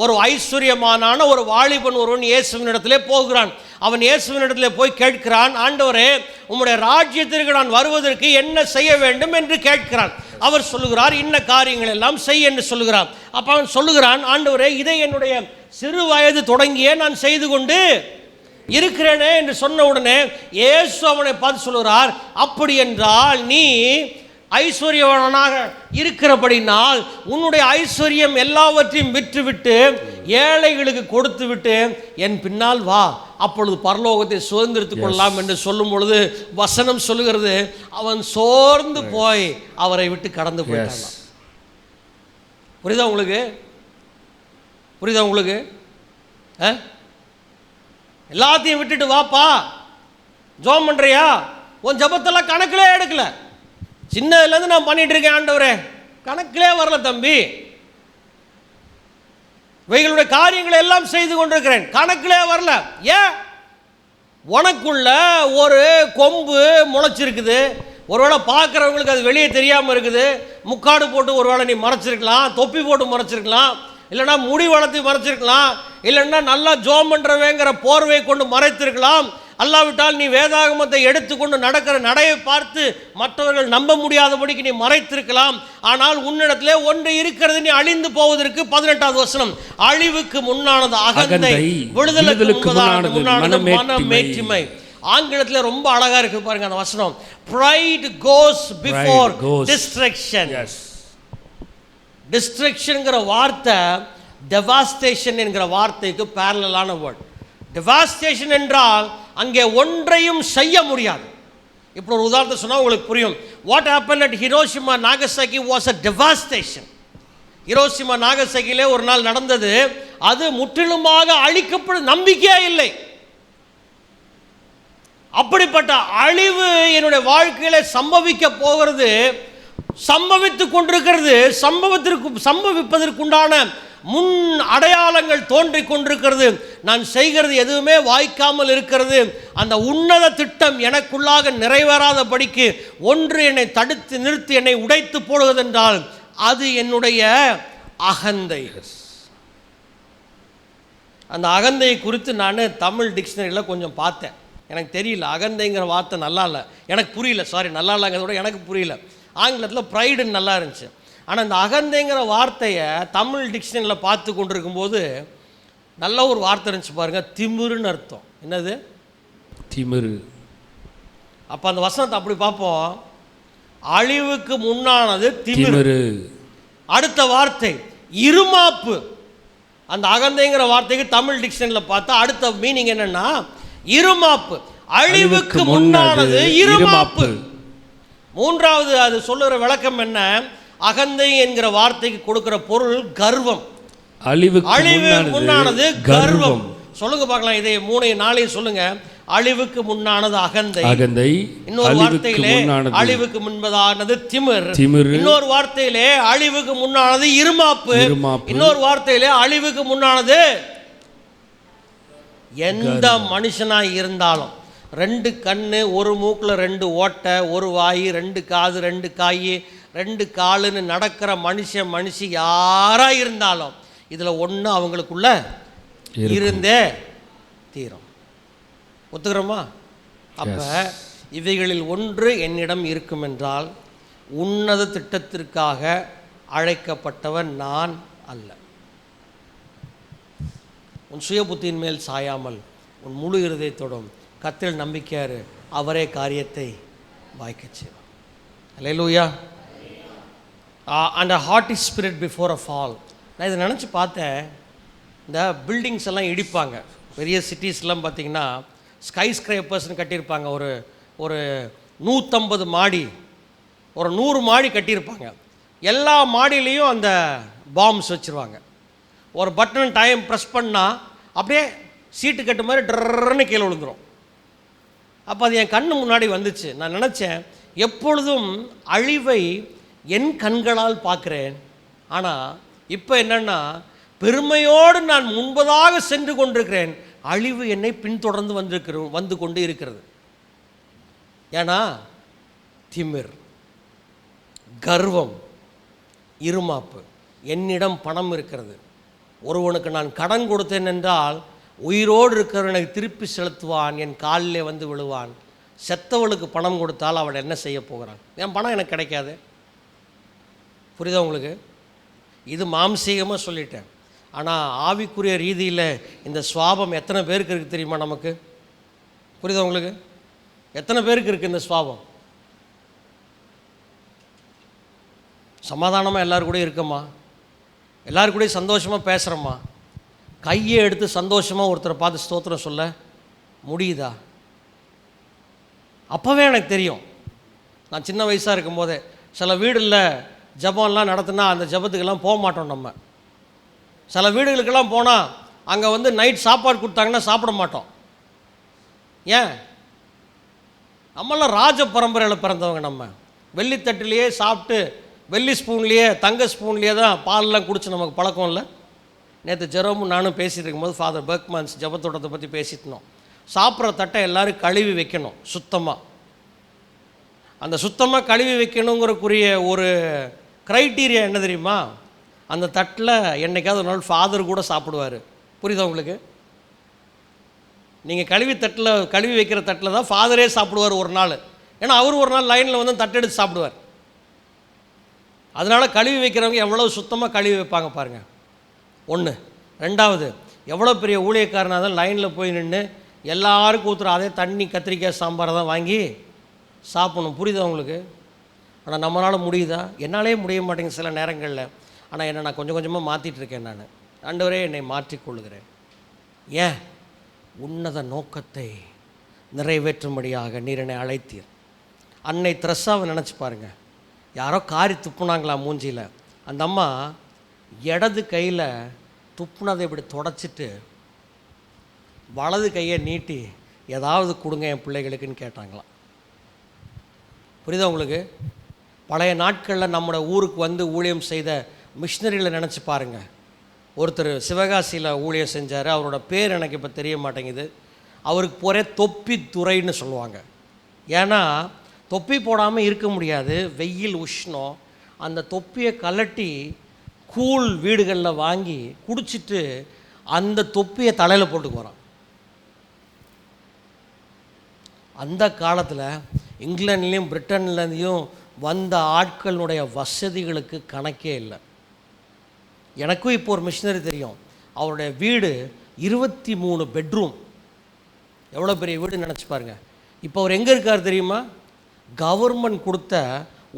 [SPEAKER 1] ஒரு ஐஸ்வர்யமான ஒரு வாலிபன் ஒருவன் இயேசுவினிடத்திலே போகிறான். அவன் இயேசுவினிடத்திலே போய் கேட்கிறான், ஆண்டவரே, உம்முடைய ராஜ்யத்திற்கு நான் வருவதற்கு என்ன செய்ய வேண்டும் என்று கேட்கிறான். அவர் சொல்லுகிறார், இன்ன காரியங்கள் எல்லாம் செய் என்று சொல்லுகிறார். அப்ப அவன் சொல்லுகிறான், ஆண்டவரே, இதை என்னுடைய சிறு வயது தொடங்கியே நான் செய்து கொண்டு இருக்கிறேனே என்று சொன்ன உடனே இயேசு அவனை பார்த்து சொல்லுகிறார், அப்படி என்றால் நீ ஐஸ்வர்யவானாக இருக்கிறபடினால் உன்னுடைய ஐஸ்வர்யம் எல்லாவற்றையும் விற்றுவிட்டு ஏழைகளுக்கு கொடுத்து விட்டு என் பின்னால் வா, அப்பொழுது பரலோகத்தை சுதந்திரித்துக் கொள்ளலாம் என்று சொல்லும் பொழுது வசனம் சொல்லுகிறது, அவன் சோர்ந்து போய் அவரை விட்டு கடந்து போயிட்டான். புரியுதா உங்களுக்கு? எல்லாத்தையும் விட்டுட்டு வாப்பா, ஜோம் பண்றியா? உன் ஜபத்தெல்லாம் கணக்கிலே எடுக்கல. சின்னதுலேருந்து நான் பண்ணிட்டு இருக்கேன் ஆண்டவரே, கணக்கிலே வரல தம்பி. இவைகளுடைய காரியங்களை எல்லாம் செய்து கொண்டிருக்கிறேன், கணக்கிலே வரல. ஏன்? உனக்குள்ள ஒரு கொம்பு முளைச்சிருக்குது. ஒருவேளை பார்க்குறவங்களுக்கு அது வெளியே தெரியாமல் இருக்குது. முக்காடு போட்டு ஒருவேளை நீ மறைச்சிருக்கலாம், தொப்பி போட்டு மறைச்சிருக்கலாம், இல்லைன்னா முடி வளர்த்து மறைச்சிருக்கலாம், இல்லைன்னா நல்லா ஜோம் பண்ணுறவேங்கிற போர்வை கொண்டு மறைத்திருக்கலாம். அல்லாவிட்டால் நீ வேதாகமத்தை எடுத்துக்கொண்டு நடக்கிற நடையை பார்த்து மற்றவர்கள் நம்ப முடியாதபடிக்கு நீ மறைத்திருக்கலாம். ஆனால் உன்னிடத்திலே ஒன்று இருக்கிறது, நீ அழிந்து போவதற்கு. 18வது வசனம், அழிவுக்கு முன்னானது அகந்தை, விடுதலுக்கு முன்னானது மனமேட்டிமை. ஆங்கிலத்தில் ரொம்ப அழகா இருக்கு பாருங்க அந்த வசனம். Pride goes before destruction. டிஸ்ட்ரக்ஷன்ங்கிற வார்த்தை டெவாஸ்டேஷன் என்கிற வார்த்தைக்கு பேரலான வேர்ட். டெவாஸ்டேஷன் என்றால் அங்கே ஒன்றையும் செய்ய முடியாது. இப்போ ஒரு உதாரணத்தை சொன்னால் உங்களுக்கு புரியும். What happen at Hiroshima Nagasaki was a devastation. Hiroshima நாகசாகியிலே ஒரு நாள் நடந்தது, அது முற்றிலுமாக அழிக்கப்படும் நம்பிக்கையே இல்லை. அப்படிப்பட்ட அழிவு என்னுடைய வாழ்க்கையில சம்பவிக்க போகிறது, சம்பவித்துக் கொண்டிருக்கிறது. சம்பவிப்பதற்குண்டான முன் அடையாளங்கள் தோன்றிக் கொண்டிருக்கிறது. நான் செய்கிறது எதுவுமே வாய்க்காமல் இருக்கிறது. அந்த உன்னத திட்டம் எனக்குள்ளாக நிறைவேறாதபடிக்கு ஒன்று என்னை தடுத்து நிறுத்தி என்னை உடைத்து போடுவதென்றால் அது என்னுடைய அகந்தை. அந்த அகந்தையை குறித்து நான் தமிழ் டிக்ஷனரியில் கொஞ்சம் பார்த்தேன். எனக்கு தெரியல, அகந்தைங்கிற வார்த்தை நல்லா இல்லை, எனக்கு புரியல. நல்லா இல்லைங்கிறத விட எனக்கு புரியல. ஆங்கிலத்தில் ப்ரைடுன்னு நல்லா இருந்துச்சு. ஆனால் இந்த அகந்தைங்கிற வார்த்தையை தமிழ் டிக்ஷனரியில் பார்த்து கொண்டிருக்கும்போது நல்ல ஒரு வார்த்தை இருந்துச்சு பாருங்க, திமிருன்னு அர்த்தம். என்னது?
[SPEAKER 2] திமிரு.
[SPEAKER 1] அப்போ அந்த வசனத்தை அப்படி பார்ப்போம், அழிவுக்கு முன்னானது திமிரு. அடுத்த வார்த்தை இருமாப்பு. அந்த அகந்தைங்கிற வார்த்தைக்கு தமிழ் டிக்ஷனரியில் பார்த்தா அடுத்த மீனிங் என்னன்னா இருமாப்பு. அழிவுக்கு முன்னானது இருமாப்பு. மூன்றாவது அது சொல்லுகிற விளக்கம் என்ன? அகந்தை என்கிற வார்த்தைக்கு கொடுக்கிற பொருள் கர்வம். அழிவுக்கு முன்னானது கர்வம். சொல்லுங்க பார்க்கலாம், இதை 3-4 சொல்லுங்க. அழிவுக்கு முன்னானது அகந்தை. இன்னொரு வார்த்தையிலே அழிவுக்கு முன்பதானது திமிர். இன்னொரு வார்த்தையிலே அழிவுக்கு முன்னானது இருமாப்பு. இன்னொரு வார்த்தையிலே அழிவுக்கு முன்னானது. எந்த மனுஷனாக இருந்தாலும் 2 கண்ணு, 1 மூக்கில் 2 ஓட்டை, 1 வாய், 2 காது, 2 காய், 2 காலுன்னு நடக்கிற மனுஷி யாராக இருந்தாலும் இதில் ஒன்று அவங்களுக்குள்ள இருந்தே தீரும். ஒத்துக்கிறோமா? அப்போ இவைகளில் ஒன்று என்னிடம் இருக்கும் என்றால் உன்னத திட்டத்திற்காக அழைக்கப்பட்டவன் நான் அல்ல. உன் சுய புத்தியின் மேல் சாயாமல் உன் முழு இருதயத்தோடும் கர்த்தரில் நம்பிக்கையாரு, அவரே காரியத்தை வாய்க்கச் செய்வார். Hallelujah. And a haughty spirit before a fall. நான் இதை நினச்சி பார்த்தேன். இந்த பில்டிங்ஸ் எல்லாம் இடிப்பாங்க. பெரிய சிட்டிஸ்லாம் பார்த்திங்கன்னா ஸ்கை ஸ்கிரேப்பர்ஸ்னு கட்டியிருப்பாங்க. ஒரு ஒரு 150 மாடி, ஒரு 100 மாடி கட்டியிருப்பாங்க. எல்லா மாடியிலையும் அந்த பாம்ஸ் வச்சுருவாங்க. ஒரு பட்டன் டைம் ப்ரெஸ் பண்ணால் அப்படியே சீட்டு கட்டு மாதிரி ட்ரன்னு கீழே விழுந்துடும். அப்போ அது என் கண்ணு முன்னாடி வந்துச்சு. நான் நினச்சேன், எப்பொழுதும் அழிவை என் கண்களால் பார்க்குறேன். ஆனால் இப்போ என்னென்னா, பெருமையோடு நான் முன்பதாக சென்று கொண்டிருக்கிறேன், அழிவு என்னை பின்தொடர்ந்து வந்து கொண்டு இருக்கிறது. ஏன்னா திமிர், கர்வம், இருமாப்பு. என்னிடம் பணம் இருக்கிறது, ஒருவனுக்கு நான் கடன் கொடுத்தேன் என்றால் உயிரோடு இருக்கிறவன் எனக்கு திருப்பி செலுத்துவான், என் காலிலே வந்து விழுவான். செத்தவளுக்கு பணம் கொடுத்தால் அவள் என்ன செய்ய போகிறான்? என் பணம் எனக்கு கிடைக்காது. புரியுதா உங்களுக்கு? இது மாம்சீகமாக சொல்லிட்டேன். ஆனால் ஆவிக்குரிய ரீதியில் இந்த சுவாபம் எத்தனை பேருக்கு இருக்குது தெரியுமா நமக்கு? புரியுதா உங்களுக்கு? எத்தனை பேருக்கு இருக்குது இந்த சுவாபம்? சமாதானமாக எல்லோரும் கூட இருக்கம்மா, எல்லோரும் கூட சந்தோஷமாக பேசுகிறோம்மா. கையை எடுத்து சந்தோஷமாக ஒருத்தரை பார்த்து ஸ்தோத்திரம் சொல்ல முடியுதா? அப்போவே எனக்கு தெரியும். நான் சின்ன வயசாக இருக்கும்போதே சில வீடில் ஜபம்லாம் நடத்தினா அந்த ஜபத்துக்கெல்லாம் போக மாட்டோம். நம்ம சில வீடுகளுக்கெல்லாம் போனால் அங்கே வந்து நைட் சாப்பாடு கொடுத்தாங்கன்னா சாப்பிட மாட்டோம். ஏன்? நம்மளாம் ராஜ பரம்பரையில் பிறந்தவங்க. நம்ம வெள்ளித்தட்டிலேயே சாப்பிட்டு வெள்ளி ஸ்பூன்லேயே தங்க ஸ்பூன்லேயே தான் பாலெலாம் குடிச்சு நமக்கு பழக்கம் இல்லை. நேற்று ஜெரோமும் நானும் பேசிகிட்டு இருக்கும்போது ஃபாதர் பெர்க்மன்ஸ் ஜபத்தோட்டத்தை பற்றி பேசிட்டோம். சாப்பிட்ற தட்டை எல்லோரும் கழுவி வைக்கணும் சுத்தமாக. அந்த சுத்தமாக கழுவி வைக்கணுங்கிறக்குரிய ஒரு க்ரைட்டீரியா என்ன தெரியுமா? அந்த தட்டில் என்றைக்காவது ஒரு நாள் ஃபாதர் கூட சாப்பிடுவார். புரியுதா உங்களுக்கு? நீங்கள் கழுவி வைக்கிற தட்டில் தான் ஃபாதரே சாப்பிடுவார் ஒரு நாள். ஏன்னா அவர் ஒரு நாள் லைனில் வந்து தட்டெடுத்து சாப்பிடுவார். அதனால் கழுவி வைக்கிறவங்க எவ்வளோ சுத்தமாக கழுவி வைப்பாங்க பாருங்கள். ஒன்று. ரெண்டாவது, எவ்வளோ பெரிய ஊழியக்காரனாக தான் லைனில் போய் நின்று எல்லாருக்கும் ஊற்றுற அதே தண்ணி கத்திரிக்காய் சாம்பாரை தான் வாங்கி சாப்பிடணும். புரியுதா உங்களுக்கு? ஆனால் நம்மளால் முடியுதா? என்னாலே முடிய மாட்டேங்குது சில நேரங்களில். ஆனால் என்னை நான் கொஞ்சம் கொஞ்சமாக மாற்றிட்டுருக்கேன். நான் ஆண்டவரே என்னை மாற்றிக்கொள்கிறேன். ஏன்? உன்னத நோக்கத்தை நிறைவேற்றும்படியாக நீர் என்னை அழைத்தீர். அன்னை திரசாவை நினச்சி பாருங்கள். யாரோ காரி துப்புனாங்களா மூஞ்சியில். அந்த அம்மா இடது கையில் துப்புனதை இப்படி தொடச்சிட்டு வலது கையை நீட்டி ஏதாவது கொடுங்க என் பிள்ளைகளுக்குன்னு கேட்டாங்களாம். புரியுதா உங்களுக்கு? பழைய நாட்களில் நம்மளோட ஊருக்கு வந்து ஊழியம் செய்த மிஷினரியில் நினச்சி பாருங்கள். ஒருத்தர் சிவகாசியில் ஊழியம் செஞ்சார். அவரோட பேர் எனக்கு இப்போ தெரிய மாட்டேங்குது. அவருக்கு போகிற தொப்பி துறைன்னு சொல்லுவாங்க. ஏன்னா தொப்பி போடாமல் இருக்க முடியாது, வெயில் உஷ்ணம். அந்த தொப்பியை கலட்டி கூல் வீடுகளில் வாங்கி குடிச்சிட்டு அந்த தொப்பியை தலையில் போட்டுக்கு வரான். அந்த காலத்தில் இங்கிலாந்துலேயும் பிரிட்டன்லேயும் வந்த ஆட்களுடைய வசதிகளுக்கு கணக்கே இல்லை. எனக்கும் இப்போ ஒரு மிஷினரி தெரியும். அவருடைய வீடு 23 பெட்ரூம். எவ்வளோ பெரிய வீடு நினச்சி பாருங்கள். இப்போ அவர் எங்கே இருக்கார் தெரியுமா? கவர்மெண்ட் கொடுத்த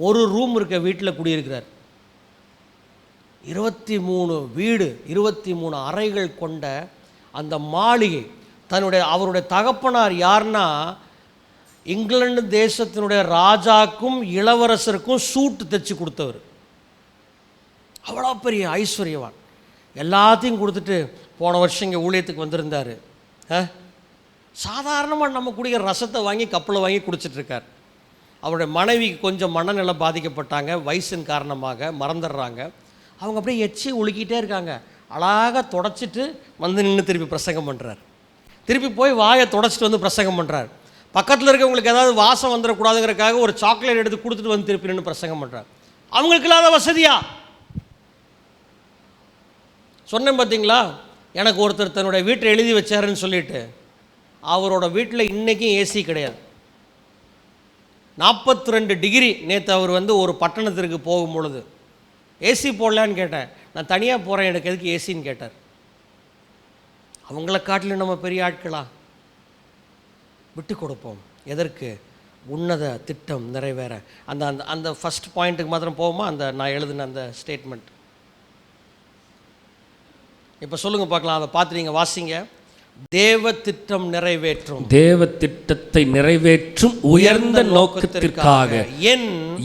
[SPEAKER 1] ஒரு ரூம் இருக்க வீட்டில் குடியிருக்கிறார். 23 வீடு, 23 அறைகள் கொண்ட அந்த மாளிகை. அவருடைய தகப்பனார் யார்னா, இங்கிலாந்து தேசத்தினுடைய ராஜாக்கும் இளவரசருக்கும் சூட்டு தைச்சி கொடுத்தவர். அவ்வளோ பெரிய ஐஸ்வர்யவான். எல்லாத்தையும் கொடுத்துட்டு போன வருஷம் இங்கே ஊழியத்துக்கு வந்திருந்தார். சாதாரணமாக நம்ம குடிக்கிற ரசத்தை வாங்கி கப்பில் வாங்கி குடிச்சிட்ருக்கார். அவருடைய மனைவிக்கு கொஞ்சம் மனநிலை பாதிக்கப்பட்டாங்க, வயசின் காரணமாக மறந்துடுறாங்க. அவங்க அப்படியே எச்சி ஒழுக்கிட்டே இருக்காங்க. அழகாக தொடச்சிட்டு வந்து நின்று திருப்பி பிரசங்கம் பண்ணுறார். திருப்பி போய் வாயை தொடச்சிட்டு வந்து பிரசங்கம் பண்ணுறார். பக்கத்தில் இருக்கவங்களுக்கு ஏதாவது வாசம் வந்துடக்கூடாதுங்கிறக்காக ஒரு சாக்லேட் எடுத்து கொடுத்துட்டு வந்து திருப்பி நின்று பிரசங்கம் பண்ணுறார். அவங்களுக்கு இல்லாத வசதியா? சொன்னேன் பார்த்தீங்களா? எனக்கு ஒருத்தர் தன்னுடைய வீட்டை எழுதி வச்சாருன்னு சொல்லிட்டு, அவரோட வீட்டில் இன்றைக்கும் ஏசி கிடையாது. 42 டிகிரி. நேற்று அவர் வந்து ஒரு பட்டணத்திற்கு போகும் பொழுது ஏசி போடலான்னு கேட்டேன். நான் தனியாக போகிறேன், எனக்கு எதுக்கு ஏசின்னு கேட்டார். அவங்கள காட்டிலும் நம்ம பெரிய ஆட்களா? விட்டு கொடுப்போம். எதற்கு? உன்னத திட்டம் நிறைவேற. அந்த அந்த அந்த ஃபஸ்ட் பாயிண்ட்டுக்கு மாத்திரம் போவோமா? அந்த நான் எழுதின அந்த ஸ்டேட்மெண்ட். இப்போ சொல்லுங்க பார்க்கலாம், அதை பார்த்து நீங்கள் வாசிங்க. தேவ திட்டம் நிறைவேற்றும்,
[SPEAKER 2] தேவ திட்டத்தை நிறைவேற்றும் உயர்ந்த நோக்கத்திற்காக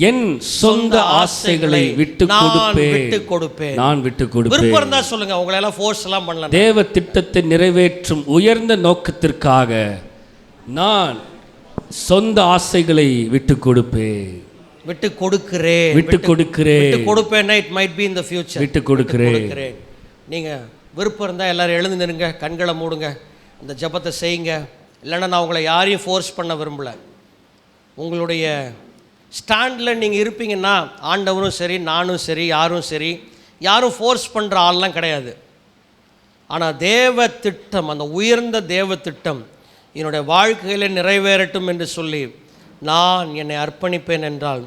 [SPEAKER 2] என் சொந்த ஆசைகளை விட்டு கொடுப்பேன், நான் விட்டு கொடுப்பேன்.
[SPEAKER 1] விருப்பம் இருந்தா சொல்லுங்க, உங்களை எல்லாம் ஃபோர்ஸ் எல்லாம் பண்ணல.
[SPEAKER 2] தேவ திட்டத்தை நிறைவேற்றும் உயர்ந்த நோக்கத்திற்காக நான் சொந்த ஆசைகளை விட்டு கொடுப்பேன்,
[SPEAKER 1] விட்டு கொடுக்கிறேன்,
[SPEAKER 2] விட்டு கொடுக்கிறேன்,
[SPEAKER 1] விட்டு கொடுப்பேன்னா it might be in the future.
[SPEAKER 2] விட்டு கொடுக்கிறேன்.
[SPEAKER 1] நீங்க விருப்பம் இருந்தால் எல்லோரும் எழுந்து நிறுங்க, கண்களை மூடுங்க, இந்த ஜபத்தை செய்யுங்க. இல்லைன்னா நான் உங்களை யாரையும் ஃபோர்ஸ் பண்ண விரும்பலை. உங்களுடைய ஸ்டாண்டில் நீங்கள் இருப்பீங்கன்னா ஆண்டவரும் சரி, நானும் சரி, யாரும் ஃபோர்ஸ் பண்ணுற ஆள்லாம் கிடையாது. ஆனால் தேவ திட்டம், அந்த உயர்ந்த தேவ திட்டம் என்னுடைய வாழ்க்கையில் நிறைவேறட்டும் என்று சொல்லி நான் என்னை அர்ப்பணிப்பேன் என்றால்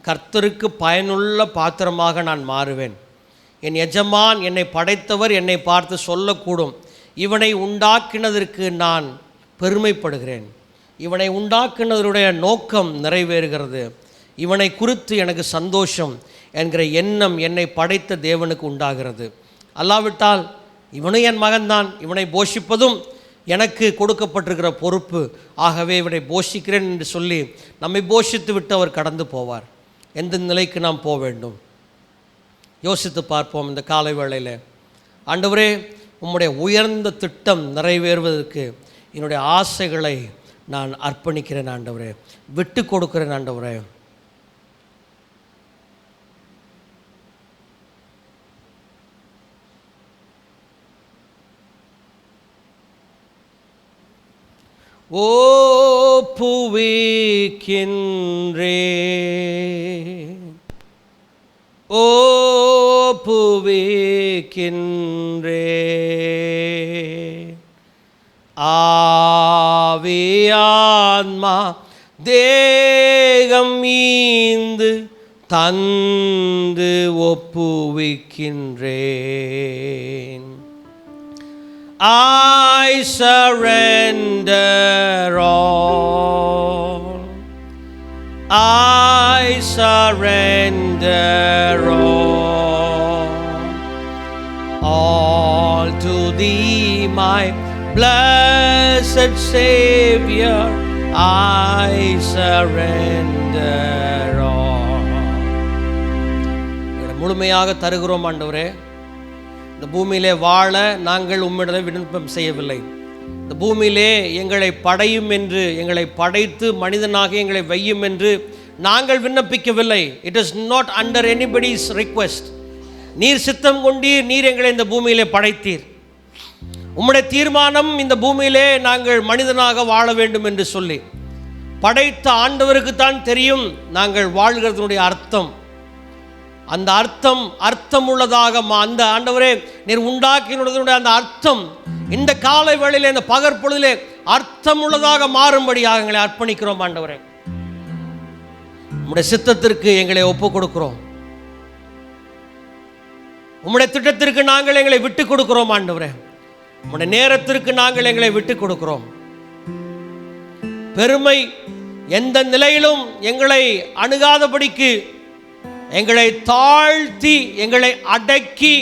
[SPEAKER 1] கர்த்தருக்கு பயனுள்ள பாத்திரமாக நான் மாறுவேன். என் எஜமான், என்னை படைத்தவர் என்னை பார்த்து சொல்லக்கூடும், இவனை உண்டாக்கினதற்கு நான் பெருமைப்படுகிறேன், இவனை உண்டாக்கினதனுடைய நோக்கம் நிறைவேறுகிறது, இவனை குறித்து எனக்கு சந்தோஷம் என்கிற எண்ணம் என்னை படைத்த தேவனுக்கு உண்டாகிறது. அல்லாவிட்டால் இவனும் என் மகன்தான், இவனை போஷிப்பதும் எனக்கு கொடுக்கப்பட்டிருக்கிற பொறுப்பு, ஆகவே இவனை போஷிக்கிறேன் என்று சொல்லி நம்மை போஷித்து விட்டு அவர் கடந்து போவார். எந்த நிலைக்கு நாம் போக வேண்டும் யோசித்து பார்ப்போம். இந்த காலை வேளையில் ஆண்டவரே, உம்முடைய உயர்ந்த திட்டம் நிறைவேறுவதற்கு என்னுடைய ஆசைகளை நான் அர்ப்பணிக்கிறேன் ஆண்டவரே, விட்டு கொடுக்கிறேன் ஆண்டவரே. ஒப்புவிக்கின்றேன் ஆவியான்மா தேகம் ஈந்து தந்து ஒப்புவிக்கின்றேன். I surrender all, I surrender all to Thee, my blessed Savior, I surrender all. முழுமையாக தருகிறோம் ஆண்டவரே. இந்த பூமியிலே வாழ நாங்கள் உம்மிடம் விண்ணப்பம் செய்யவில்லை. இந்த பூமியிலே எங்களை படையும் என்று, எங்களை படைத்து மனிதனாக எங்களை வையும் என்று நாங்கள் விண்ணப்பிக்கவில்லை. It is not under anybody's request. நீர் சித்தம் கொண்டீர், நீர் எங்களை இந்த பூமியிலே படைத்தீர். உம்முடைய தீர்மானம் இந்த பூமியிலே நாங்கள் மனிதனாக வாழ வேண்டும் என்று சொல்லி படைத்த ஆண்டவருக்குத்தான் தெரியும் நாங்கள் வாழ்கிறதுனுடைய அர்த்தம். அந்த அர்த்தம் உள்ளதாக அந்த ஆண்டவரே நீர் உண்டாக்கினுடைய அந்த அர்த்தம் இந்த காலை வேளையிலே, இந்த பகற்பொழுதிலே அர்த்தம் உள்ளதாக மாறும்படியாக எங்களை அர்ப்பணிக்கிறோம் ஆண்டவரே. உம்முடைய சித்தத்திற்கு எங்களை ஒப்பு கொடுக்கிறோம். உம்முடைய திட்டத்திற்கு நாங்கள் எங்களை விட்டு கொடுக்கிறோம் ஆண்டவரே. உம்முடைய நேரத்திற்கு நாங்கள் எங்களை விட்டு கொடுக்கிறோம். பெருமை எந்த நிலையிலும் எங்களை அணுகாதபடிக்கு எங்களை தாழ்த்தி, எங்களை அடக்கி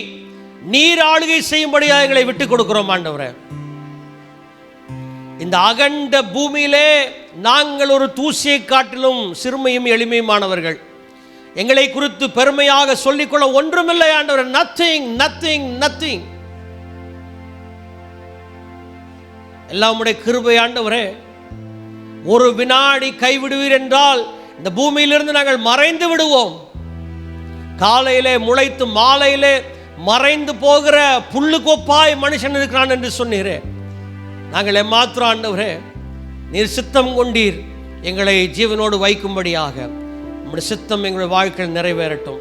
[SPEAKER 1] நீர் ஆளுகை செய்யும்படியாக எங்களை விட்டு கொடுக்கிறோம் ஆண்டவரே. இந்த அகண்ட பூமியிலே நாங்கள் ஒரு தூசியை காட்டிலும் சிறுமையும் எளிமையுமானவர்கள். எங்களை குறித்து பெருமையாக சொல்லிக்கொள்ள ஒன்றுமில்லை ஆண்டவரே. Nothing nothing nothing. எல்லாம் உம்முடைய கிருபை ஆண்டவரே. ஒரு வினாடி கைவிடுவீர் என்றால் இந்த பூமியிலிருந்து நாங்கள் மறைந்து விடுவோம். காலையிலே முளைத்து மாலையிலே மறைந்து போகிற புல்லுக்கொப்பாய் மனுஷன் இருக்கிறான் என்று சொன்னீரே. நாங்கள் எம்மாத்திரம் ஆண்டவரே, நீர் சித்தம் கொண்டீர் எங்களை ஜீவனோடு வைக்கும்படியாக. உம்முடைய சித்தம் எங்களுடைய வாழ்க்கையில் நிறைவேறட்டும்.